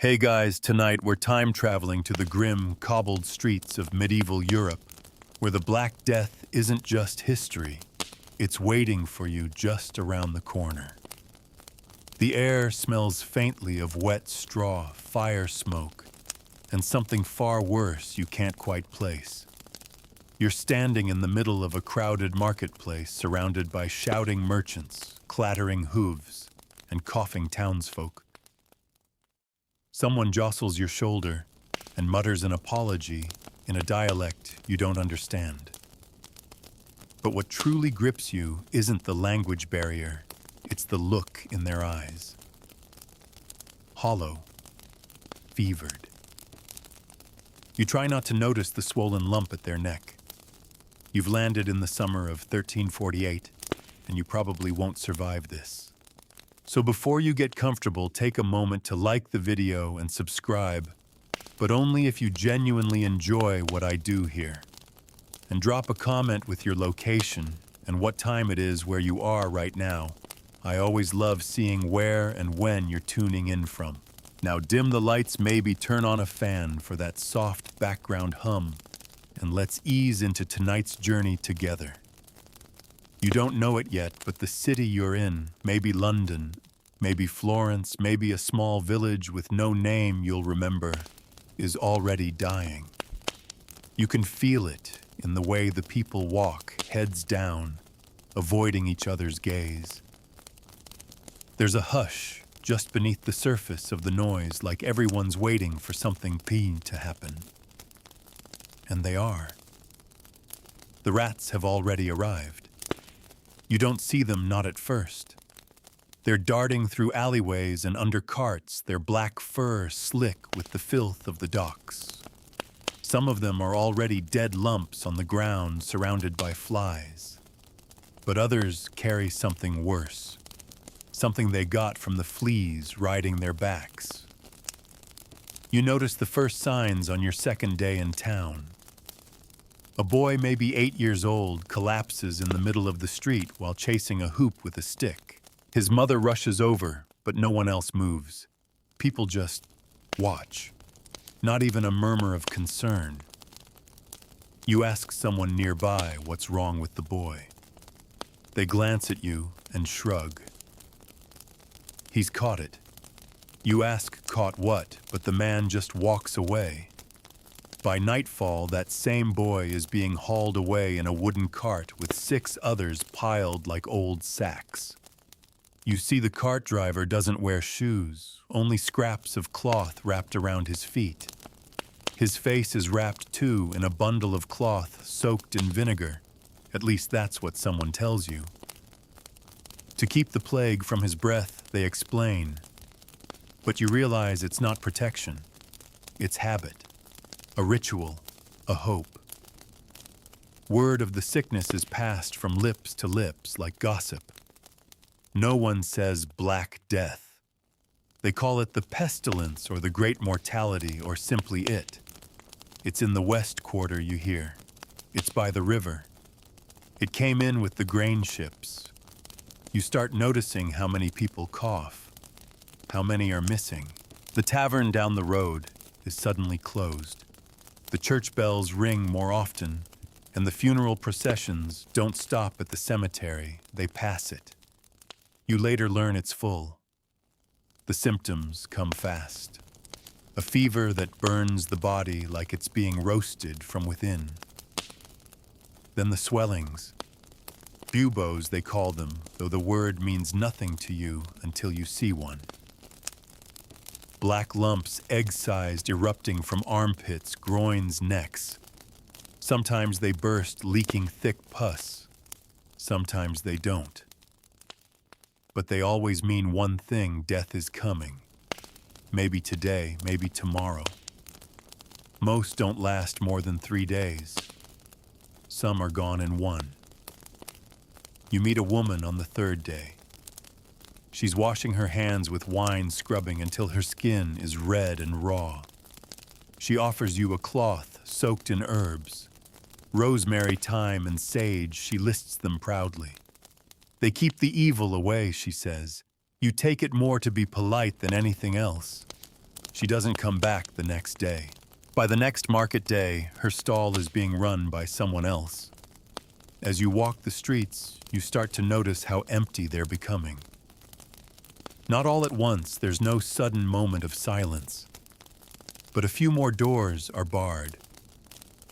Hey guys, tonight we're time traveling to the grim, cobbled streets of medieval Europe, where the Black Death isn't just history, it's waiting for you just around the corner. The air smells faintly of wet straw, fire smoke, and something far worse you can't quite place. You're standing in the middle of a crowded marketplace surrounded by shouting merchants, clattering hooves, and coughing townsfolk. Someone jostles your shoulder and mutters an apology in a dialect you don't understand. But what truly grips you isn't the language barrier, it's the look in their eyes. Hollow, fevered. You try not to notice the swollen lump at their neck. You've landed in the summer of 1348, and you probably won't survive this. So before you get comfortable, take a moment to like the video and subscribe, but only if you genuinely enjoy what I do here. And drop a comment with your location and what time it is where you are right now. I always love seeing where and when you're tuning in from. Now dim the lights, maybe turn on a fan for that soft background hum, and let's ease into tonight's journey together. You don't know it yet, but the city you're in, maybe London, maybe Florence, maybe a small village with no name you'll remember, is already dying. You can feel it in the way the people walk, heads down, avoiding each other's gaze. There's a hush just beneath the surface of the noise, like everyone's waiting for something to happen. And they are. The rats have already arrived. You don't see them, not at first. They're darting through alleyways and under carts, their black fur slick with the filth of the docks. Some of them are already dead lumps on the ground surrounded by flies. But others carry something worse, something they got from the fleas riding their backs. You notice the first signs on your second day in town. A boy, maybe 8 years old, collapses in the middle of the street while chasing a hoop with a stick. His mother rushes over, but no one else moves. People just watch. Not even a murmur of concern. You ask someone nearby what's wrong with the boy. They glance at you and shrug. He's caught it. You ask caught what, but the man just walks away. By nightfall, that same boy is being hauled away in a wooden cart with 6 others piled like old sacks. You see the cart driver doesn't wear shoes, only scraps of cloth wrapped around his feet. His face is wrapped too in a bundle of cloth soaked in vinegar. At least that's what someone tells you. To keep the plague from his breath, they explain. But you realize it's not protection. It's habit. A ritual, a hope. Word of the sickness is passed from lips to lips like gossip. No one says Black Death. They call it the pestilence or the great mortality or simply it. It's in the west quarter, you hear. It's by the river. It came in with the grain ships. You start noticing how many people cough, how many are missing. The tavern down the road is suddenly closed. The church bells ring more often, and the funeral processions don't stop at the cemetery, they pass it. You later learn it's full. The symptoms come fast. A fever that burns the body like it's being roasted from within. Then the swellings. Buboes, they call them, though the word means nothing to you until you see one. Black lumps, egg-sized, erupting from armpits, groins, necks. Sometimes they burst, leaking thick pus. Sometimes they don't. But they always mean one thing: death is coming. Maybe today, maybe tomorrow. Most don't last more than 3 days. Some are gone in 1. You meet a woman on the 3rd day. She's washing her hands with wine scrubbing until her skin is red and raw. She offers you a cloth soaked in herbs. Rosemary, thyme, and sage, she lists them proudly. They keep the evil away, she says. You take it more to be polite than anything else. She doesn't come back the next day. By the next market day, her stall is being run by someone else. As you walk the streets, you start to notice how empty they're becoming. Not all at once, there's no sudden moment of silence. But a few more doors are barred.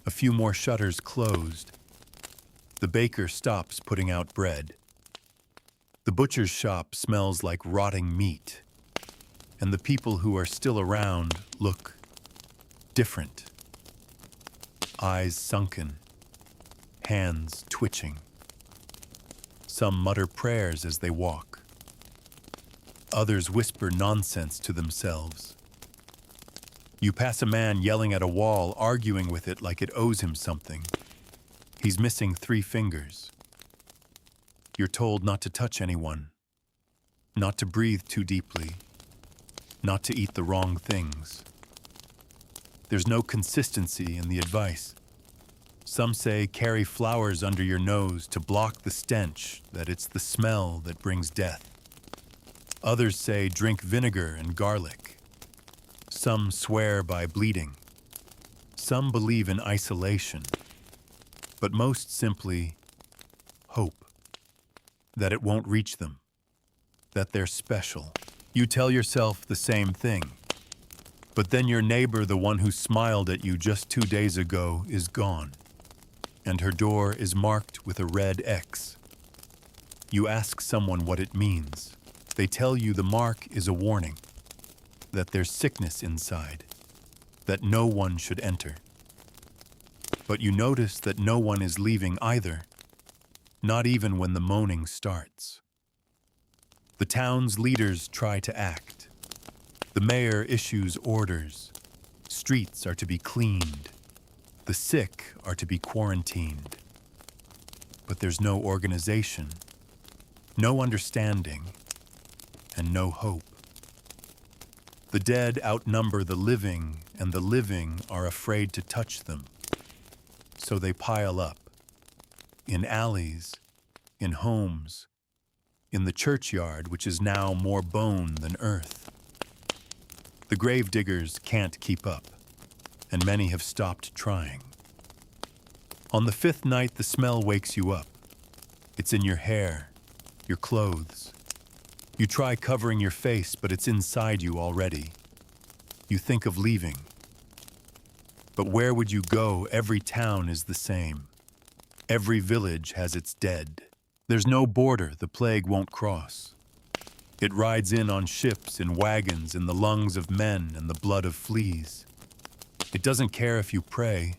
A few more shutters closed. The baker stops putting out bread. The butcher's shop smells like rotting meat. And the people who are still around look different. Eyes sunken, hands twitching. Some mutter prayers as they walk. Others whisper nonsense to themselves. You pass a man yelling at a wall, arguing with it like it owes him something. He's missing 3 fingers. You're told not to touch anyone, not to breathe too deeply, not to eat the wrong things. There's no consistency in the advice. Some say carry flowers under your nose to block the stench, that it's the smell that brings death. Others say drink vinegar and garlic. Some swear by bleeding. Some believe in isolation. But most simply, hope. That it won't reach them. That they're special. You tell yourself the same thing. But then your neighbor, the one who smiled at you just 2 days ago, is gone. And her door is marked with a red X. You ask someone what it means. They tell you the mark is a warning. That there's sickness inside. That no one should enter. But you notice that no one is leaving either. Not even when the moaning starts. The town's leaders try to act. The mayor issues orders. Streets are to be cleaned. The sick are to be quarantined. But there's no organization, no understanding, and no hope. The dead outnumber the living, and the living are afraid to touch them. So they pile up. In alleys, in homes, in the churchyard, which is now more bone than earth. The grave diggers can't keep up, and many have stopped trying. On the 5th night, the smell wakes you up. It's in your hair, your clothes. You try covering your face, but it's inside you already. You think of leaving. But where would you go? Every town is the same. Every village has its dead. There's no border the plague won't cross. It rides in on ships, in wagons, in the lungs of men and the blood of fleas. It doesn't care if you pray.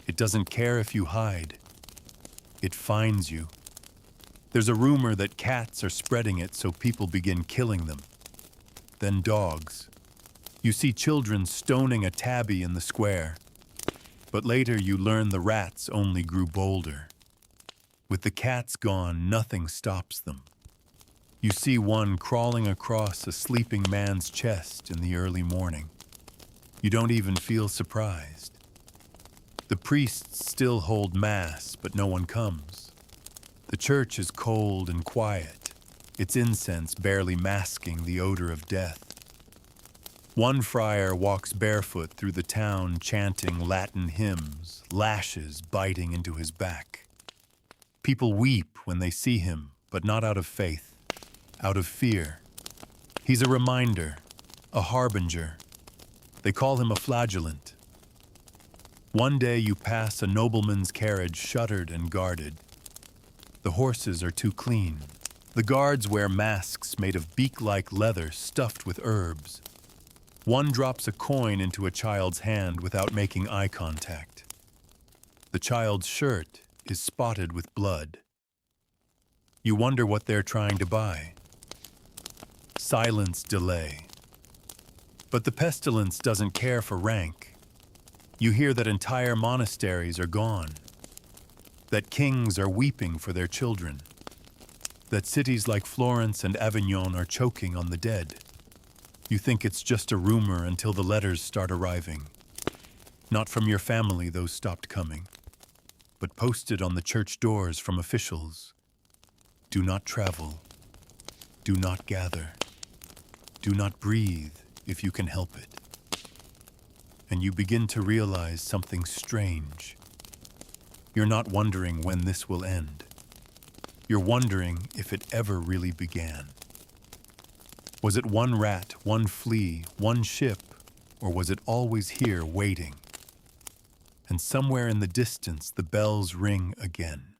It doesn't care if you hide. It finds you. There's a rumor that cats are spreading it, so people begin killing them. Then dogs. You see children stoning a tabby in the square. But later you learn the rats only grew bolder. With the cats gone, nothing stops them. You see one crawling across a sleeping man's chest in the early morning. You don't even feel surprised. The priests still hold mass, but no one comes. The church is cold and quiet, its incense barely masking the odor of death. One friar walks barefoot through the town chanting Latin hymns, lashes biting into his back. People weep when they see him, but not out of faith, out of fear. He's a reminder, a harbinger. They call him a flagellant. One day you pass a nobleman's carriage shuttered and guarded. The horses are too clean. The guards wear masks made of beak-like leather stuffed with herbs. One drops a coin into a child's hand without making eye contact. The child's shirt is spotted with blood. You wonder what they're trying to buy. Silence delay. But the pestilence doesn't care for rank. You hear that entire monasteries are gone. That kings are weeping for their children. That cities like Florence and Avignon are choking on the dead. You think it's just a rumor until the letters start arriving. Not from your family, those stopped coming, but posted on the church doors from officials. Do not travel. Do not gather. Do not breathe if you can help it. and you begin to realize something strange. You're not wondering when this will end. You're wondering if it ever really began. Was it one rat, one flea, one ship, or was it always here waiting? And somewhere in the distance the bells ring again.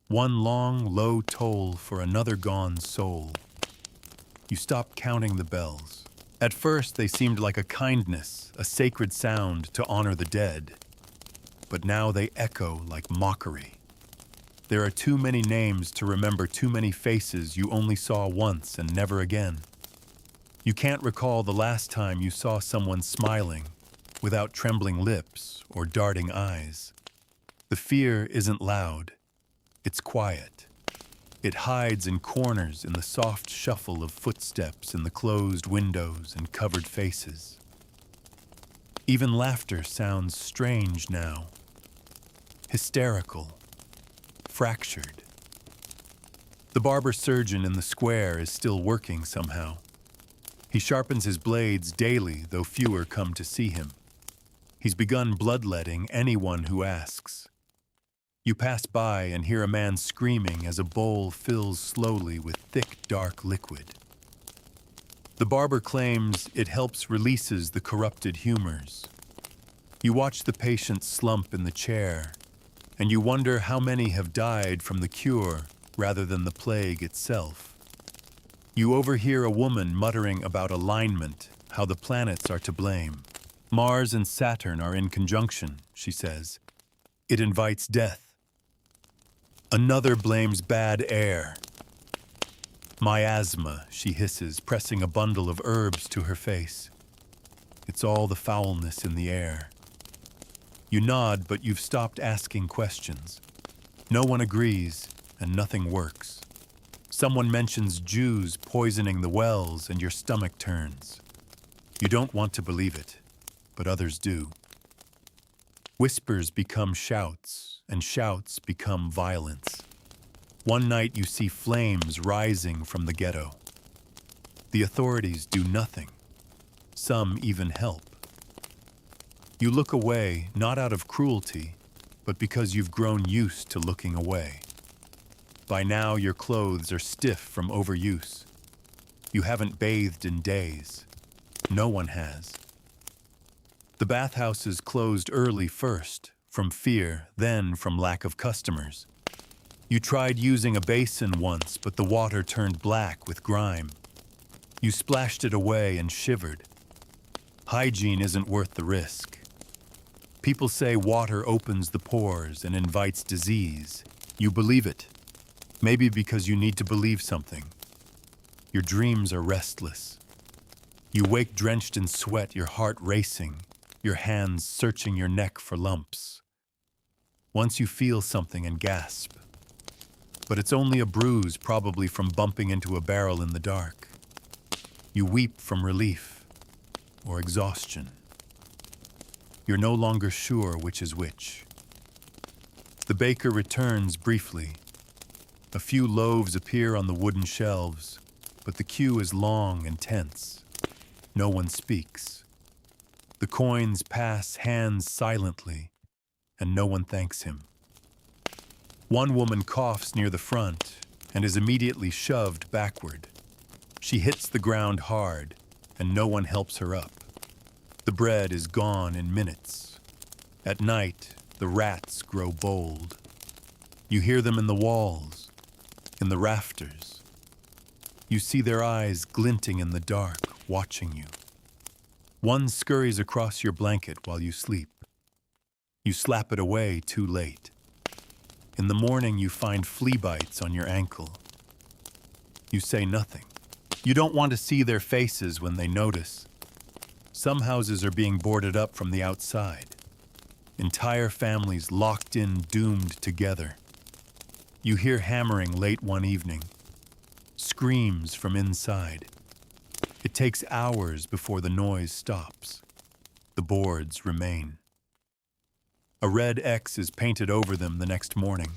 One long, low toll for another gone soul. You stop counting the bells. At first they seemed like a kindness, a sacred sound to honor the dead. But now they echo like mockery. There are too many names to remember too many faces you only saw once and never again. You can't recall the last time you saw someone smiling, without trembling lips or darting eyes. The fear isn't loud, it's quiet. It hides in corners in the soft shuffle of footsteps in the closed windows and covered faces. Even laughter sounds strange now, hysterical, fractured. The barber surgeon in the square is still working somehow. He sharpens his blades daily, though fewer come to see him. He's begun bloodletting anyone who asks. You pass by and hear a man screaming as a bowl fills slowly with thick, dark liquid. The barber claims it helps releases the corrupted humors. You watch the patient slump in the chair, and you wonder how many have died from the cure rather than the plague itself. You overhear a woman muttering about alignment, how the planets are to blame. Mars and Saturn are in conjunction, she says. It invites death. Another blames bad air. Miasma, she hisses, pressing a bundle of herbs to her face. It's all the foulness in the air. You nod, but you've stopped asking questions. No one agrees, and nothing works. Someone mentions Jews poisoning the wells, and your stomach turns. You don't want to believe it, but others do. Whispers become shouts, and shouts become violence. One night you see flames rising from the ghetto. The authorities do nothing. Some even help. You look away, not out of cruelty, but because you've grown used to looking away. By now, your clothes are stiff from overuse. You haven't bathed in days. No one has. The bathhouses closed early first, from fear, then from lack of customers. You tried using a basin once, but the water turned black with grime. You splashed it away and shivered. Hygiene isn't worth the risk. People say water opens the pores and invites disease. You believe it. Maybe because you need to believe something. Your dreams are restless. You wake drenched in sweat, your heart racing, your hands searching your neck for lumps. Once you feel something and gasp. But it's only a bruise, probably from bumping into a barrel in the dark. You weep from relief or exhaustion. You're no longer sure which is which. The baker returns briefly. A few loaves appear on the wooden shelves, but the queue is long and tense. No one speaks. The coins pass hands silently, and no one thanks him. One woman coughs near the front and is immediately shoved backward. She hits the ground hard, and no one helps her up. The bread is gone in minutes. At night, the rats grow bold. You hear them in the walls, in the rafters. You see their eyes glinting in the dark, watching you. One scurries across your blanket while you sleep. You slap it away too late. In the morning, you find flea bites on your ankle. You say nothing. You don't want to see their faces when they notice. Some houses are being boarded up from the outside. Entire families locked in, doomed together. You hear hammering late one evening. Screams from inside. It takes hours before the noise stops. The boards remain. A red X is painted over them the next morning.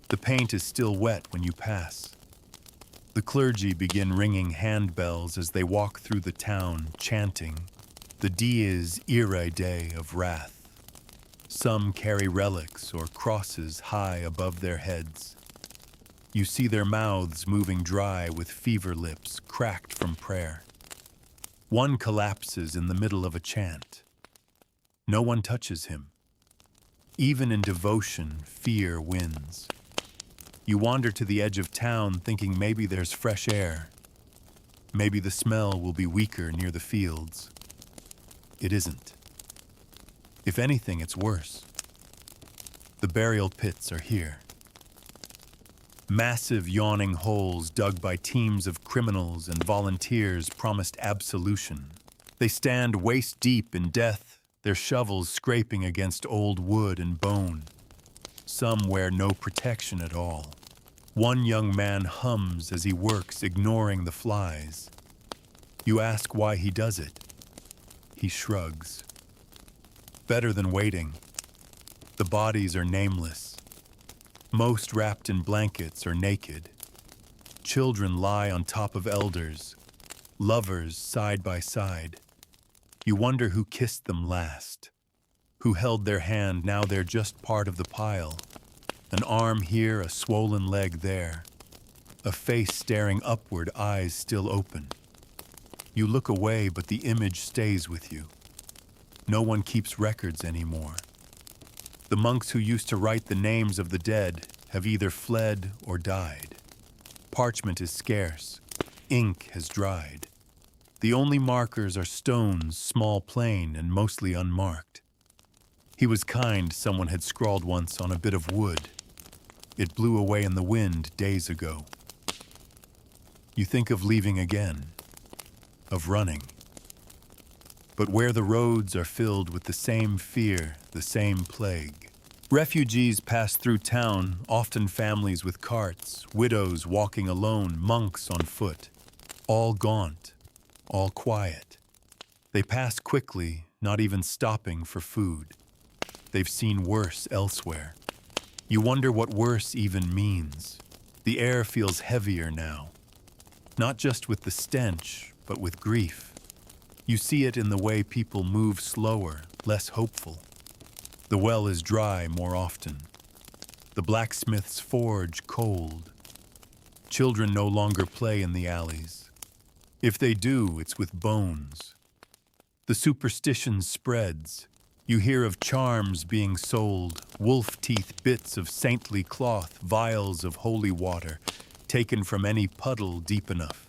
The paint is still wet when you pass. The clergy begin ringing handbells as they walk through the town, chanting, The dies irae day of wrath. Some carry relics or crosses high above their heads. You see their mouths moving dry with fever lips cracked from prayer. One collapses in the middle of a chant. No one touches him. Even in devotion, fear wins. You wander to the edge of town thinking maybe there's fresh air. Maybe the smell will be weaker near the fields. It isn't. If anything, it's worse. The burial pits are here. Massive yawning holes dug by teams of criminals and volunteers promised absolution. They stand waist deep in death, their shovels scraping against old wood and bone. Some wear no protection at all. One young man hums as he works, ignoring the flies. You ask why he does it. He shrugs. Better than waiting. The bodies are nameless. Most wrapped in blankets or naked. Children lie on top of elders, lovers side by side. You wonder who kissed them last, who held their hand. Now they're just part of the pile. An arm here, a swollen leg there. A face staring upward, eyes still open. You look away, but the image stays with you. No one keeps records anymore. The monks who used to write the names of the dead have either fled or died. Parchment is scarce. Ink has dried. The only markers are stones, small, plain, and mostly unmarked. He was kind, someone had scrawled once on a bit of wood. It blew away in the wind days ago. You think of leaving again, of running. But where the roads are filled with the same fear, the same plague. Refugees pass through town, often families with carts, widows walking alone, monks on foot. All gaunt, all quiet. They pass quickly, not even stopping for food. They've seen worse elsewhere. You wonder what worse even means. The air feels heavier now. Not just with the stench, but with grief. You see it in the way people move slower, less hopeful. The well is dry more often. The blacksmith's forge cold. Children no longer play in the alleys. If they do, it's with bones. The superstition spreads. You hear of charms being sold, wolf teeth bits of saintly cloth, vials of holy water, taken from any puddle deep enough.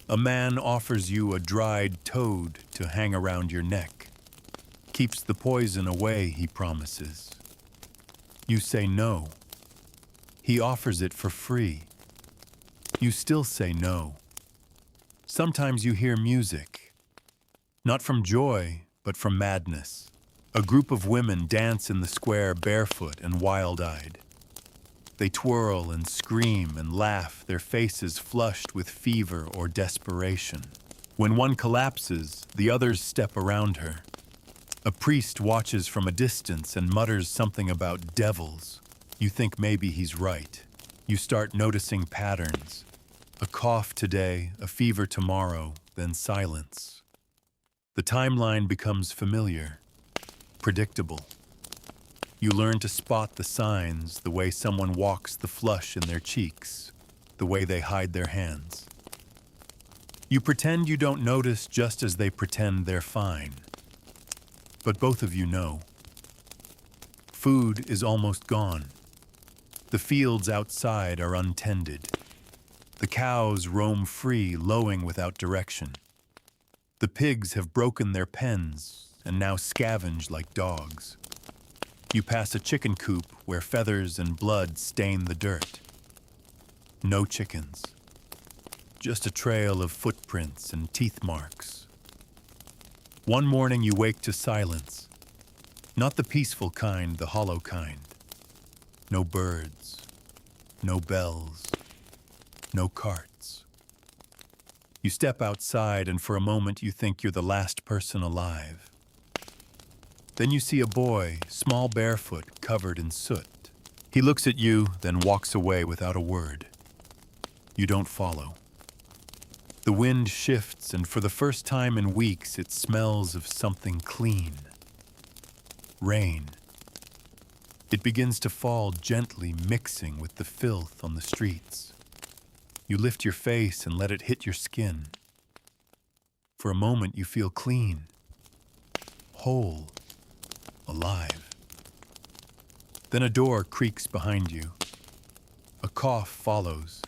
A man offers you a dried toad to hang around your neck. Keeps the poison away, he promises. You say no. He offers it for free. You still say no. Sometimes you hear music. Not from joy, but from madness. A group of women dance in the square barefoot and wild-eyed. They twirl and scream and laugh, their faces flushed with fever or desperation. When one collapses, the others step around her. A priest watches from a distance and mutters something about devils. You think maybe he's right. You start noticing patterns. A cough today, a fever tomorrow, then silence. The timeline becomes familiar. Predictable. You learn to spot the signs, the way someone walks, the flush in their cheeks, the way they hide their hands. You pretend you don't notice just as they pretend they're fine. But both of you know. Food is almost gone. The fields outside are untended. The cows roam free, lowing without direction. The pigs have broken their pens and now scavenge like dogs. You pass a chicken coop where feathers and blood stain the dirt. No chickens. Just a trail of footprints and teeth marks. One morning you wake to silence. Not the peaceful kind, the hollow kind. No birds. No bells. No carts. You step outside and for a moment you think you're the last person alive. Then you see a boy, small barefoot, covered in soot. He looks at you, then walks away without a word. You don't follow. The wind shifts, and for the first time in weeks, it smells of something clean. Rain. It begins to fall gently, mixing with the filth on the streets. You lift your face and let it hit your skin. For a moment, you feel clean, whole, alive. Then a door creaks behind you. A cough follows.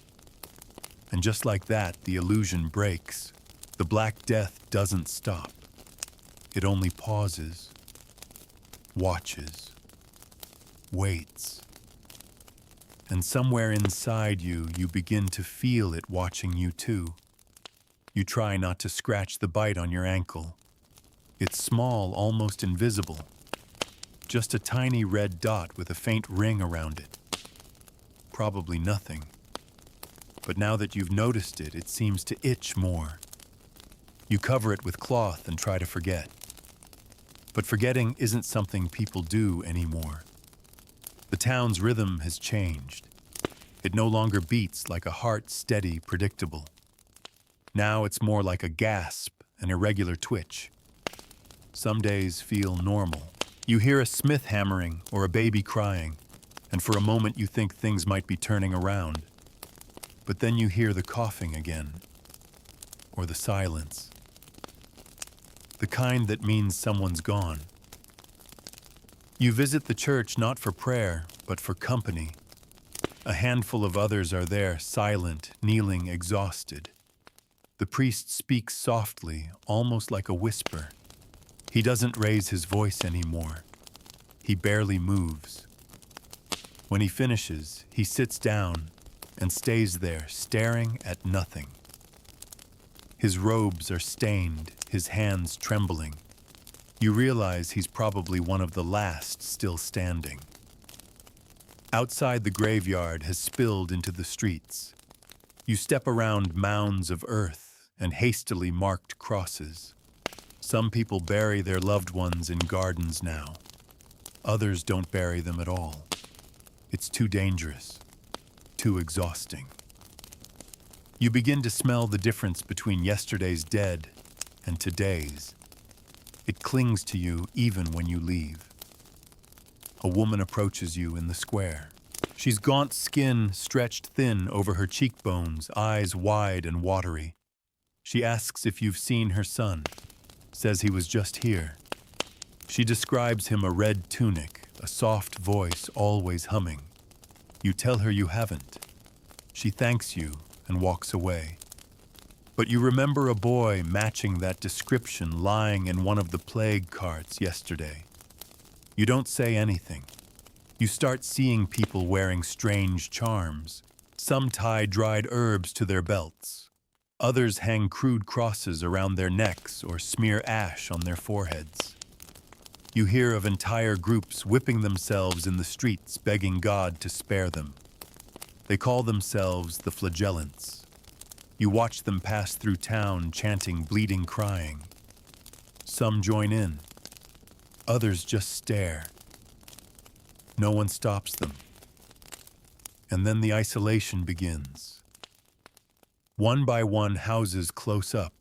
And just like that, the illusion breaks. The Black Death doesn't stop. It only pauses, watches, waits. And somewhere inside you, you begin to feel it watching you too. You try not to scratch the bite on your ankle. It's small, almost invisible. Just a tiny red dot with a faint ring around it. Probably nothing. But now that you've noticed it, it seems to itch more. You cover it with cloth and try to forget. But forgetting isn't something people do anymore. The town's rhythm has changed. It no longer beats like a heart, steady, predictable. Now it's more like a gasp, an irregular twitch. Some days feel normal. You hear a smith hammering or a baby crying, and for a moment you think things might be turning around. But then you hear the coughing again, or the silence. The kind that means someone's gone. You visit the church not for prayer, but for company. A handful of others are there, silent, kneeling, exhausted. The priest speaks softly, almost like a whisper. He doesn't raise his voice anymore. He barely moves. When he finishes, he sits down and stays there, staring at nothing. His robes are stained, his hands trembling. You realize he's probably one of the last still standing. Outside, the graveyard has spilled into the streets. You step around mounds of earth and hastily marked crosses. Some people bury their loved ones in gardens now. Others don't bury them at all. It's too dangerous, too exhausting. You begin to smell the difference between yesterday's dead and today's. It clings to you even when you leave. A woman approaches you in the square. She's gaunt skin stretched thin over her cheekbones, eyes wide and watery. She asks if you've seen her son, says he was just here. She describes him a red tunic, a soft voice always humming. You tell her you haven't. She thanks you and walks away. But you remember a boy matching that description lying in one of the plague carts yesterday. You don't say anything. You start seeing people wearing strange charms. Some tie dried herbs to their belts. Others hang crude crosses around their necks or smear ash on their foreheads. You hear of entire groups whipping themselves in the streets, begging God to spare them. They call themselves the flagellants. You watch them pass through town chanting, bleeding, crying. Some join in. Others just stare. No one stops them. And then the isolation begins. One by one, houses close up.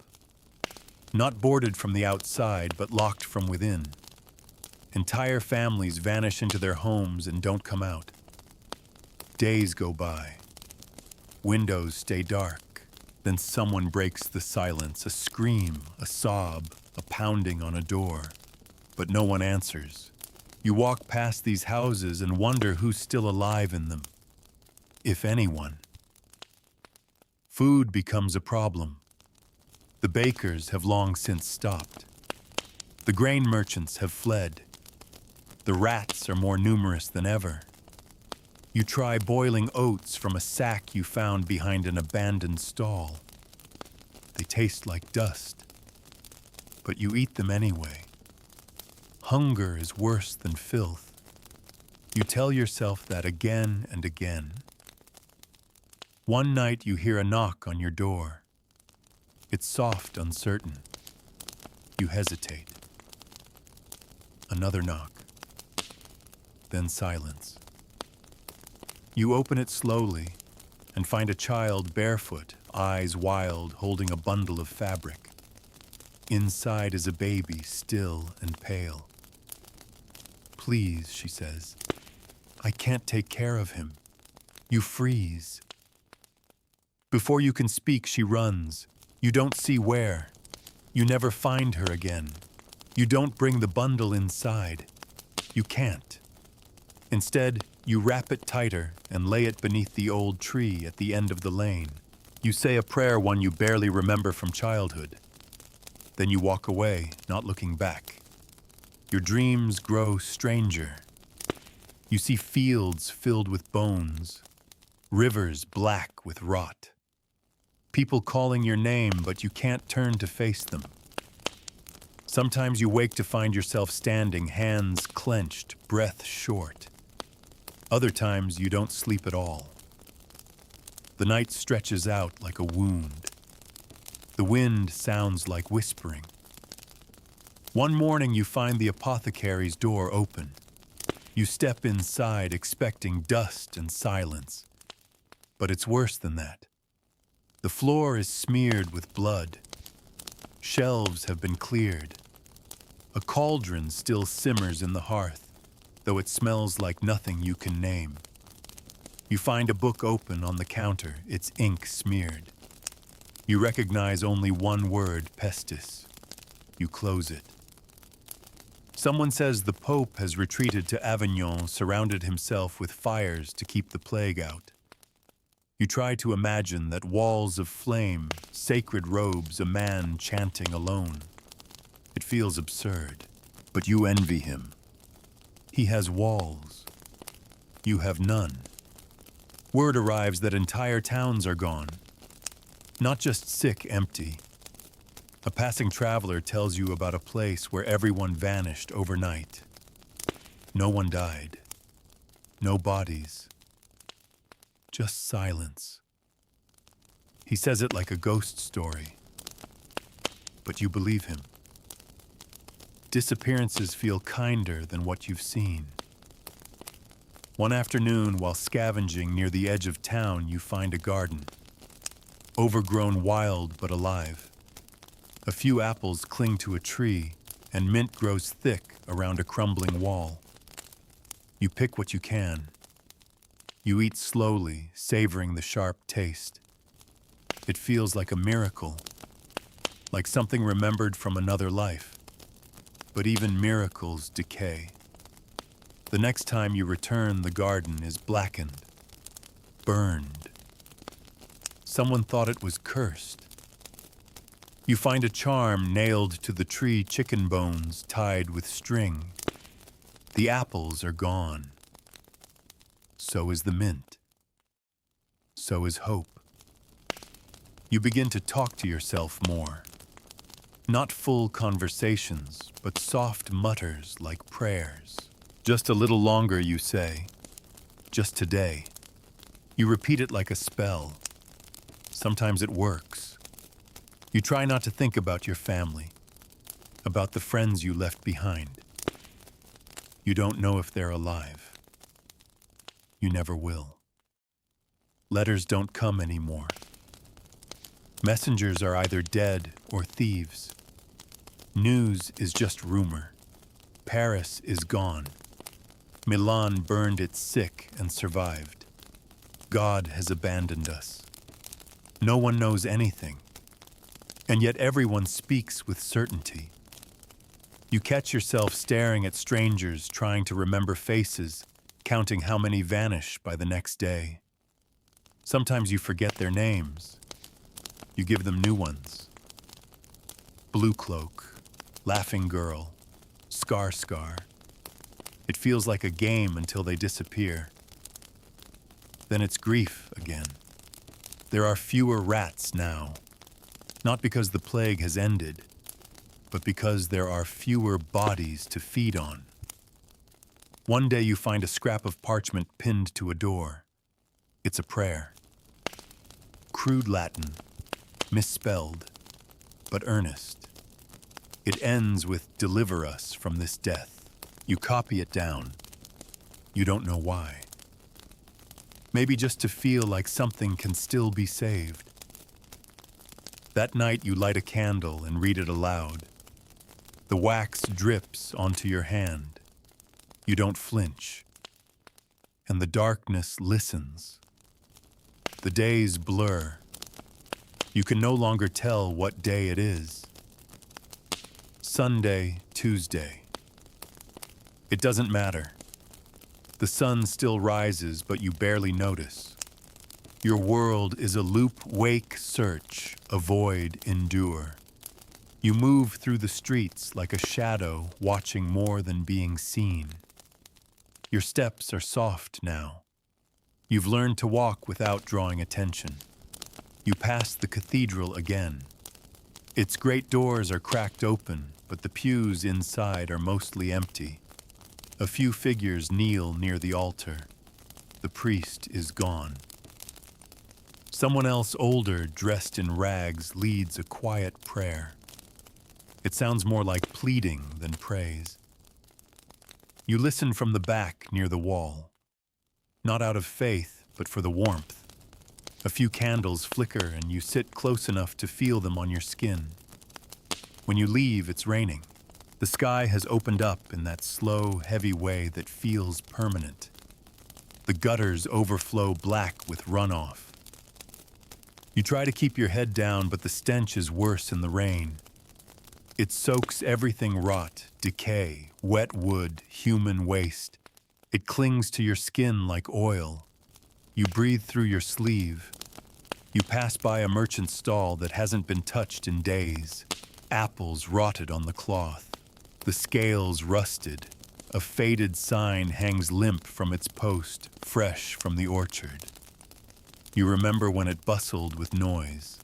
Not boarded from the outside, but locked from within. Entire families vanish into their homes and don't come out. Days go by. Windows stay dark. Then someone breaks the silence, a scream, a sob, a pounding on a door. But no one answers. You walk past these houses and wonder who's still alive in them, if anyone. Food becomes a problem. The bakers have long since stopped. The grain merchants have fled. The rats are more numerous than ever. You try boiling oats from a sack you found behind an abandoned stall. They taste like dust, but you eat them anyway. Hunger is worse than filth. You tell yourself that again and again. One night you hear a knock on your door. It's soft, uncertain. You hesitate. Another knock. Then silence. You open it slowly and find a child barefoot, eyes wild, holding a bundle of fabric. Inside is a baby, still and pale. "Please," she says, "I can't take care of him. You freeze." Before you can speak, she runs. You don't see where. You never find her again. You don't bring the bundle inside. You can't. Instead, you wrap it tighter and lay it beneath the old tree at the end of the lane. You say a prayer one you barely remember from childhood. Then you walk away, not looking back. Your dreams grow stranger. You see fields filled with bones, rivers black with rot. People calling your name, but you can't turn to face them. Sometimes you wake to find yourself standing, hands clenched, breath short. Other times you don't sleep at all. The night stretches out like a wound. The wind sounds like whispering. One morning you find the apothecary's door open. You step inside expecting dust and silence. But it's worse than that. The floor is smeared with blood. Shelves have been cleared. A cauldron still simmers in the hearth, though it smells like nothing you can name. You find a book open on the counter, its ink smeared. You recognize only one word, pestis. You close it. Someone says the Pope has retreated to Avignon, surrounded himself with fires to keep the plague out. You try to imagine that walls of flame, sacred robes, a man chanting alone. It feels absurd, but you envy him. He has walls. You have none. Word arrives that entire towns are gone. Not just sick, empty. A passing traveler tells you about a place where everyone vanished overnight. No one died. No bodies. Just silence. He says it like a ghost story. But you believe him. Disappearances feel kinder than what you've seen. One afternoon, while scavenging near the edge of town, you find a garden. Overgrown, wild but alive. A few apples cling to a tree, and mint grows thick around a crumbling wall. You pick what you can. You eat slowly, savoring the sharp taste. It feels like a miracle, like something remembered from another life. But even miracles decay. The next time you return, the garden is blackened, burned. Someone thought it was cursed. You find a charm nailed to the tree, chicken bones tied with string. The apples are gone. So is the mint. So is hope. You begin to talk to yourself more. Not full conversations, but soft mutters like prayers. Just a little longer, you say. Just today. You repeat it like a spell. Sometimes it works. You try not to think about your family, about the friends you left behind. You don't know if they're alive. You never will. Letters don't come anymore. Messengers are either dead or thieves. News is just rumor. Paris is gone. Milan burned its sick and survived. God has abandoned us. No one knows anything. And yet everyone speaks with certainty. You catch yourself staring at strangers, trying to remember faces, counting how many vanish by the next day. Sometimes you forget their names. You give them new ones. Blue Cloak, Laughing Girl, Scar. It feels like a game until they disappear. Then it's grief again. There are fewer rats now. Not because the plague has ended, but because there are fewer bodies to feed on. One day you find a scrap of parchment pinned to a door. It's a prayer. Crude Latin, misspelled, but earnest. It ends with "Deliver us from this death." You copy it down. You don't know why. Maybe just to feel like something can still be saved. That night you light a candle and read it aloud. The wax drips onto your hand. You don't flinch. And the darkness listens. The days blur. You can no longer tell what day it is. Sunday, Tuesday. It doesn't matter. The sun still rises, but you barely notice. Your world is a loop, wake, search, avoid, endure. You move through the streets like a shadow, watching more than being seen. Your steps are soft now. You've learned to walk without drawing attention. You pass the cathedral again. Its great doors are cracked open, but the pews inside are mostly empty. A few figures kneel near the altar. The priest is gone. Someone else older, dressed in rags, leads a quiet prayer. It sounds more like pleading than praise. You listen from the back near the wall. Not out of faith, but for the warmth. A few candles flicker and you sit close enough to feel them on your skin. When you leave, it's raining. The sky has opened up in that slow, heavy way that feels permanent. The gutters overflow black with runoff. You try to keep your head down, but the stench is worse in the rain. It soaks everything rot, decay, wet wood, human waste. It clings to your skin like oil. You breathe through your sleeve. You pass by a merchant's stall that hasn't been touched in days. Apples rotted on the cloth. The scales rusted. A faded sign hangs limp from its post, fresh from the orchard. You remember when it bustled with noise.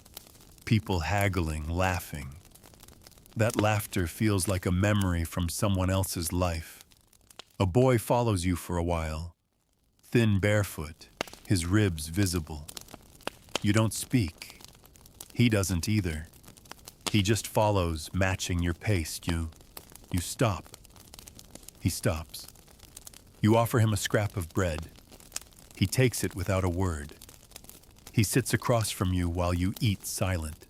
People haggling, laughing. That laughter feels like a memory from someone else's life. A boy follows you for a while. Thin barefoot, his ribs visible. You don't speak. He doesn't either. He just follows, matching your pace. You stop. He stops. You offer him a scrap of bread. He takes it without a word. He sits across from you while you eat silent.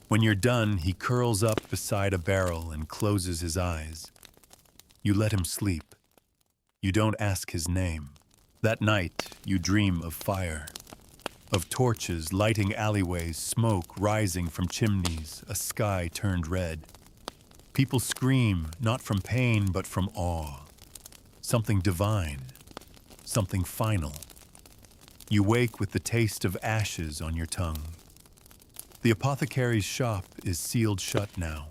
When you're done, he curls up beside a barrel and closes his eyes. You let him sleep. You don't ask his name. That night, you dream of fire. Of torches lighting alleyways, smoke rising from chimneys, a sky turned red. People scream, not from pain, but from awe. Something divine. Something final. You wake with the taste of ashes on your tongue. The apothecary's shop is sealed shut now.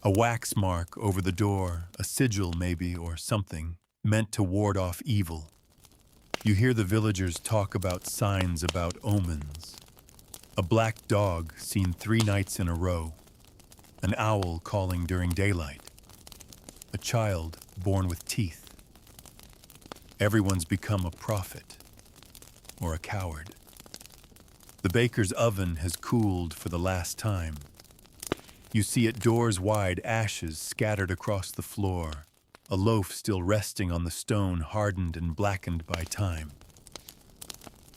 A wax mark over the door, a sigil maybe, or something, meant to ward off evil. You hear the villagers talk about signs, about omens. A black dog seen 3 nights in a row. An owl calling during daylight. A child born with teeth. Everyone's become a prophet or a coward. The baker's oven has cooled for the last time. You see it doors wide, ashes scattered across the floor, a loaf still resting on the stone, hardened and blackened by time.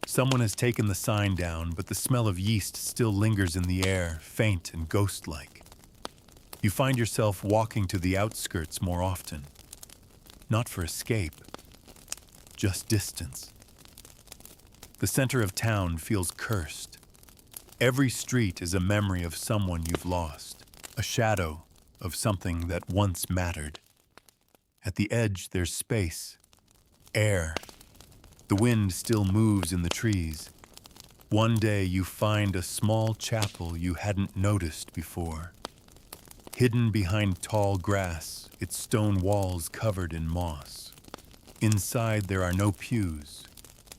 Someone has taken the sign down, but the smell of yeast still lingers in the air, faint and ghost-like. You find yourself walking to the outskirts more often. Not for escape, just distance. The center of town feels cursed. Every street is a memory of someone you've lost, a shadow of something that once mattered. At the edge, there's space, air. The wind still moves in the trees. One day you find a small chapel you hadn't noticed before. Hidden behind tall grass, its stone walls covered in moss. Inside there are no pews,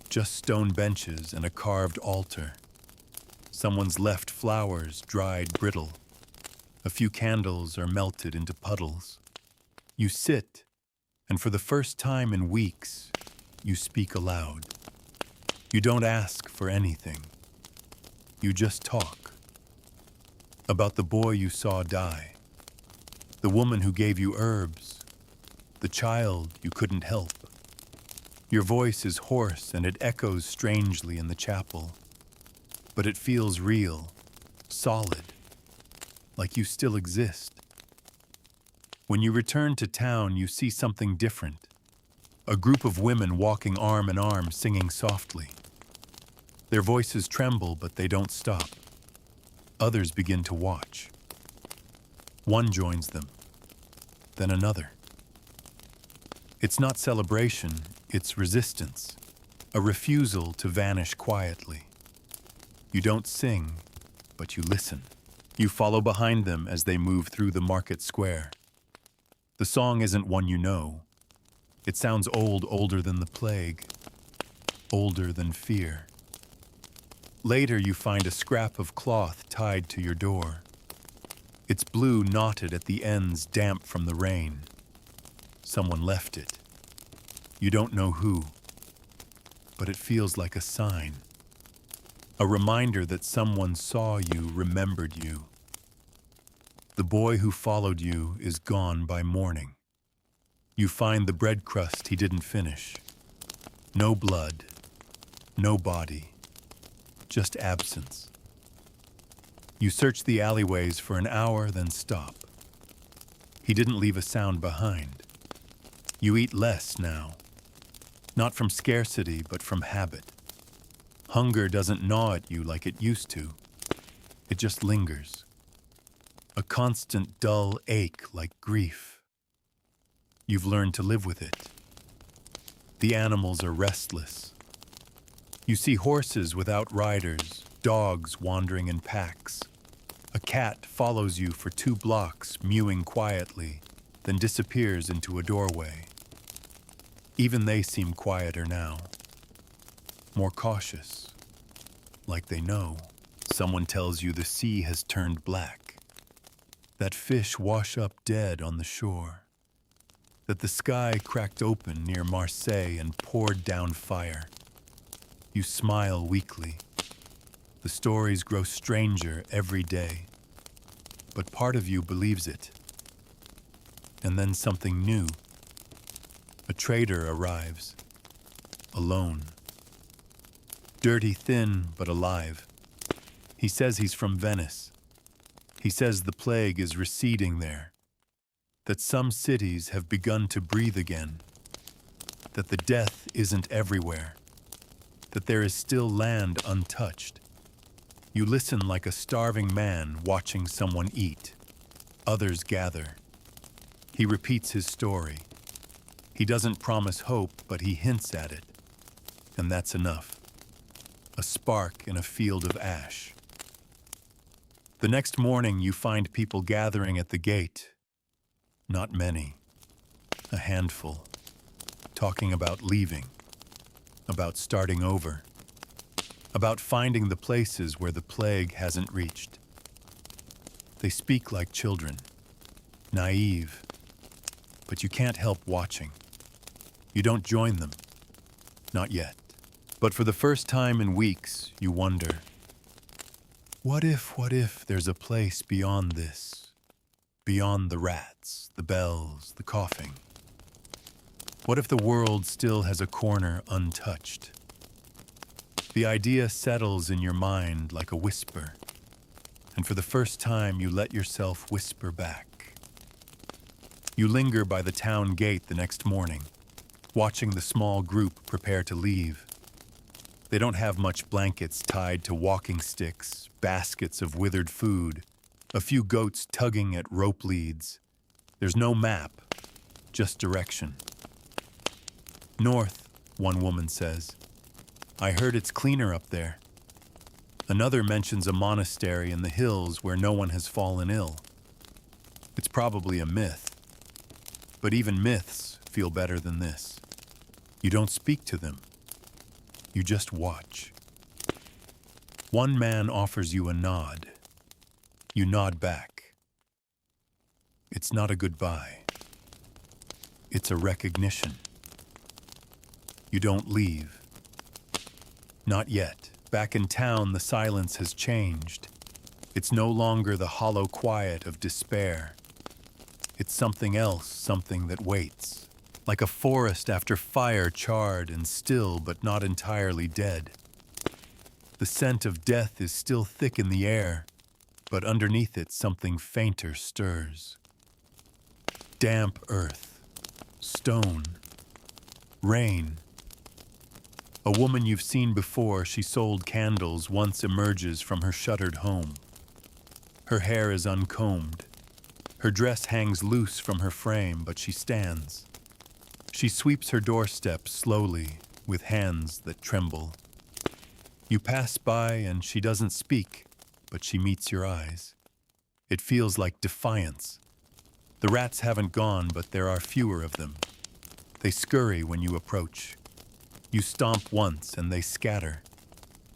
just stone benches and a carved altar. Someone's left flowers dried brittle. A few candles are melted into puddles. You sit, and for the first time in weeks, you speak aloud. You don't ask for anything. You just talk. About the boy you saw die. The woman who gave you herbs. The child you couldn't help. Your voice is hoarse and it echoes strangely in the chapel. But it feels real, solid, like you still exist. When you return to town, you see something different. A group of women walking arm in arm, singing softly. Their voices tremble, but they don't stop. Others begin to watch. One joins them, then another. It's not celebration, it's resistance, a refusal to vanish quietly. You don't sing, but you listen. You follow behind them as they move through the market square. The song isn't one you know. It sounds old, older than the plague, older than fear. Later, you find a scrap of cloth tied to your door. It's blue, knotted at the ends, damp from the rain. Someone left it. You don't know who, but it feels like a sign. A reminder that someone saw you, remembered you. The boy who followed you is gone by morning. You find the bread crust he didn't finish. No blood, no body, just absence. You search the alleyways for an hour, then stop. He didn't leave a sound behind. You eat less now, not from scarcity, but from habit. Hunger doesn't gnaw at you like it used to. It just lingers. A constant dull ache like grief. You've learned to live with it. The animals are restless. You see horses without riders, dogs wandering in packs. A cat follows you for 2 blocks, mewing quietly, then disappears into a doorway. Even they seem quieter now, more cautious, like they know. Someone tells you the sea has turned black, that fish wash up dead on the shore, that the sky cracked open near Marseille and poured down fire. You smile weakly. The stories grow stranger every day, but part of you believes it. And then something new. A trader arrives, alone. Dirty, thin, but alive. He says he's from Venice. He says the plague is receding there, that some cities have begun to breathe again, that the death isn't everywhere, that there is still land untouched. You listen like a starving man watching someone eat. Others gather. He repeats his story. He doesn't promise hope, but he hints at it. And that's enough. A spark in a field of ash. The next morning, you find people gathering at the gate. Not many. A handful. Talking about leaving. About starting over. About finding the places where the plague hasn't reached. They speak like children. Naive. But you can't help watching. You don't join them. Not yet. But for the first time in weeks, you wonder, what if there's a place beyond this? Beyond the rats, the bells, the coughing? What if the world still has a corner untouched? The idea settles in your mind like a whisper, and for the first time you let yourself whisper back. You linger by the town gate the next morning, watching the small group prepare to leave. They don't have much blankets tied to walking sticks, baskets of withered food, a few goats tugging at rope leads. There's no map, just direction. North, one woman says. I heard it's cleaner up there. Another mentions a monastery in the hills where no one has fallen ill. It's probably a myth. But even myths feel better than this. You don't speak to them. You just watch. One man offers you a nod. You nod back. It's not a goodbye. It's a recognition. You don't leave. Not yet. Back in town, the silence has changed. It's no longer the hollow quiet of despair. It's something else, something that waits. Like a forest after fire, charred and still, but not entirely dead. The scent of death is still thick in the air, but underneath it something fainter stirs. Damp earth, stone, rain. A woman you've seen before, she sold candles, once emerges from her shuttered home. Her hair is uncombed. Her dress hangs loose from her frame, but she stands. She sweeps her doorstep slowly, with hands that tremble. You pass by and she doesn't speak, but she meets your eyes. It feels like defiance. The rats haven't gone, but there are fewer of them. They scurry when you approach. You stomp once and they scatter.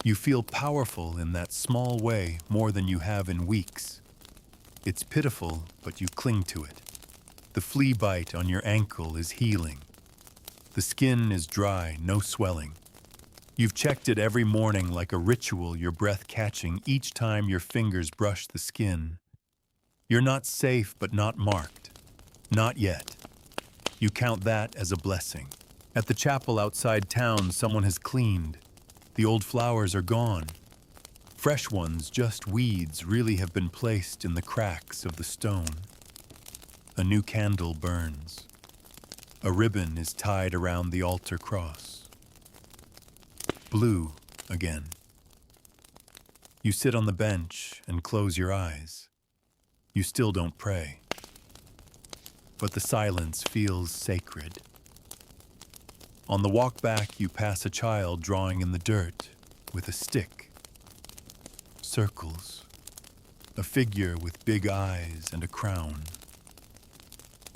You feel powerful in that small way more than you have in weeks. It's pitiful, but you cling to it. The flea bite on your ankle is healing. The skin is dry, no swelling. You've checked it every morning like a ritual, your breath catching each time your fingers brush the skin. You're not safe, but not marked. Not yet. You count that as a blessing. At the chapel outside town, someone has cleaned. The old flowers are gone. Fresh ones, just weeds, really have been placed in the cracks of the stone. A new candle burns. A ribbon is tied around the altar cross. Blue again. You sit on the bench and close your eyes. You still don't pray. But the silence feels sacred. On the walk back, you pass a child drawing in the dirt with a stick. Circles. A figure with big eyes and a crown.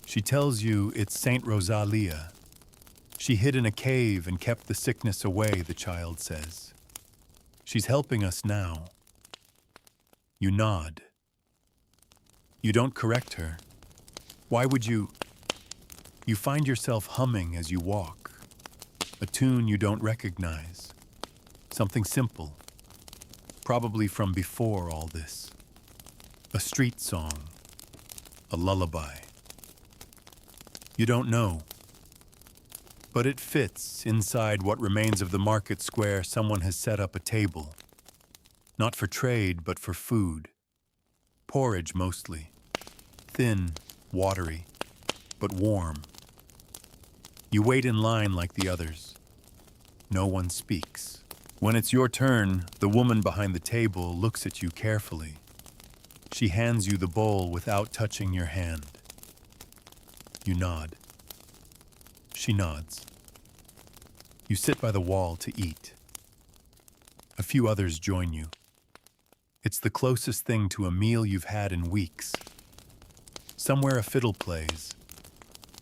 She tells you it's Saint Rosalia. She hid in a cave and kept the sickness away, the child says. She's helping us now. You nod. You don't correct her. Why would you? You find yourself humming as you walk. A tune you don't recognize. Something simple. Probably from before all this. A street song. A lullaby. You don't know. But it fits inside what remains of the market square. Someone has set up a table. Not for trade, but for food. Porridge mostly. Thin, watery, but warm. You wait in line like the others. No one speaks. When it's your turn, the woman behind the table looks at you carefully. She hands you the bowl without touching your hand. You nod. She nods. You sit by the wall to eat. A few others join you. It's the closest thing to a meal you've had in weeks. Somewhere a fiddle plays.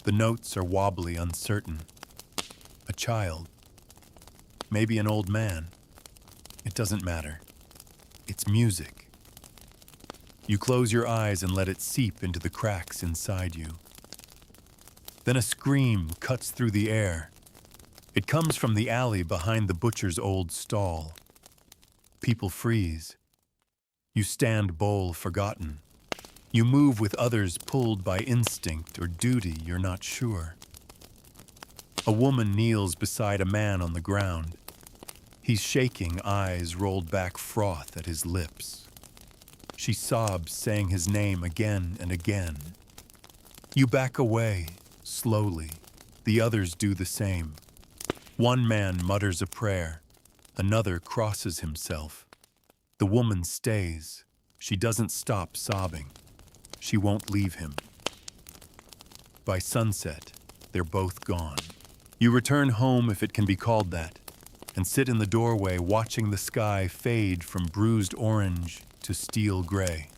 The notes are wobbly, uncertain. A child. Maybe an old man. It doesn't matter. It's music. You close your eyes and let it seep into the cracks inside you. Then a scream cuts through the air. It comes from the alley behind the butcher's old stall. People freeze. You stand bowl forgotten. You move with others pulled by instinct or duty, you're not sure. A woman kneels beside a man on the ground. He's shaking, eyes rolled back, froth at his lips. She sobs, saying his name again and again. You back away, slowly. The others do the same. One man mutters a prayer. Another crosses himself. The woman stays. She doesn't stop sobbing. She won't leave him. By sunset, they're both gone. You return home, if it can be called that, and sit in the doorway watching the sky fade from bruised orange to steel gray.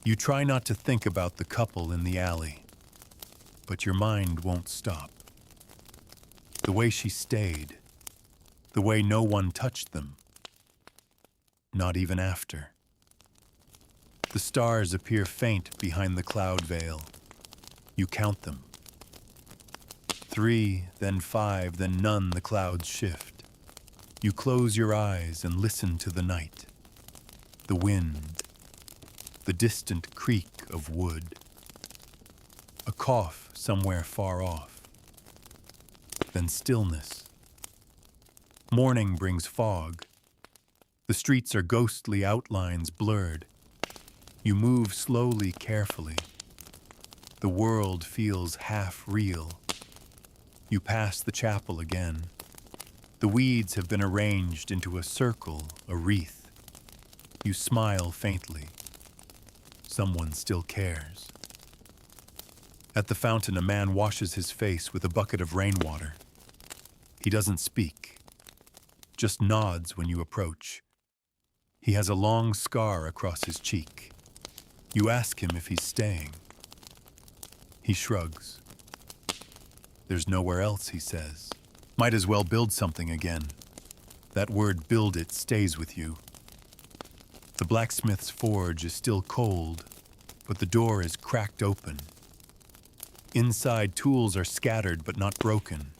You try not to think about the couple in the alley, but your mind won't stop. The way she stayed, the way no one touched them, not even after. The stars appear faint behind the cloud veil. You count them. 3, then 5, then none. The clouds shift. You close your eyes and listen to the night. The wind. The distant creak of wood. A cough somewhere far off. Then stillness. Morning brings fog. The streets are ghostly outlines blurred. You move slowly, carefully. The world feels half real. You pass the chapel again. The weeds have been arranged into a circle, a wreath. You smile faintly. Someone still cares. At the fountain, a man washes his face with a bucket of rainwater. He doesn't speak, just nods when you approach. He has a long scar across his cheek. You ask him if he's staying. He shrugs. There's nowhere else, he says. Might as well build something again. That word "build it" stays with you. The blacksmith's forge is still cold, but the door is cracked open. Inside, tools are scattered but not broken.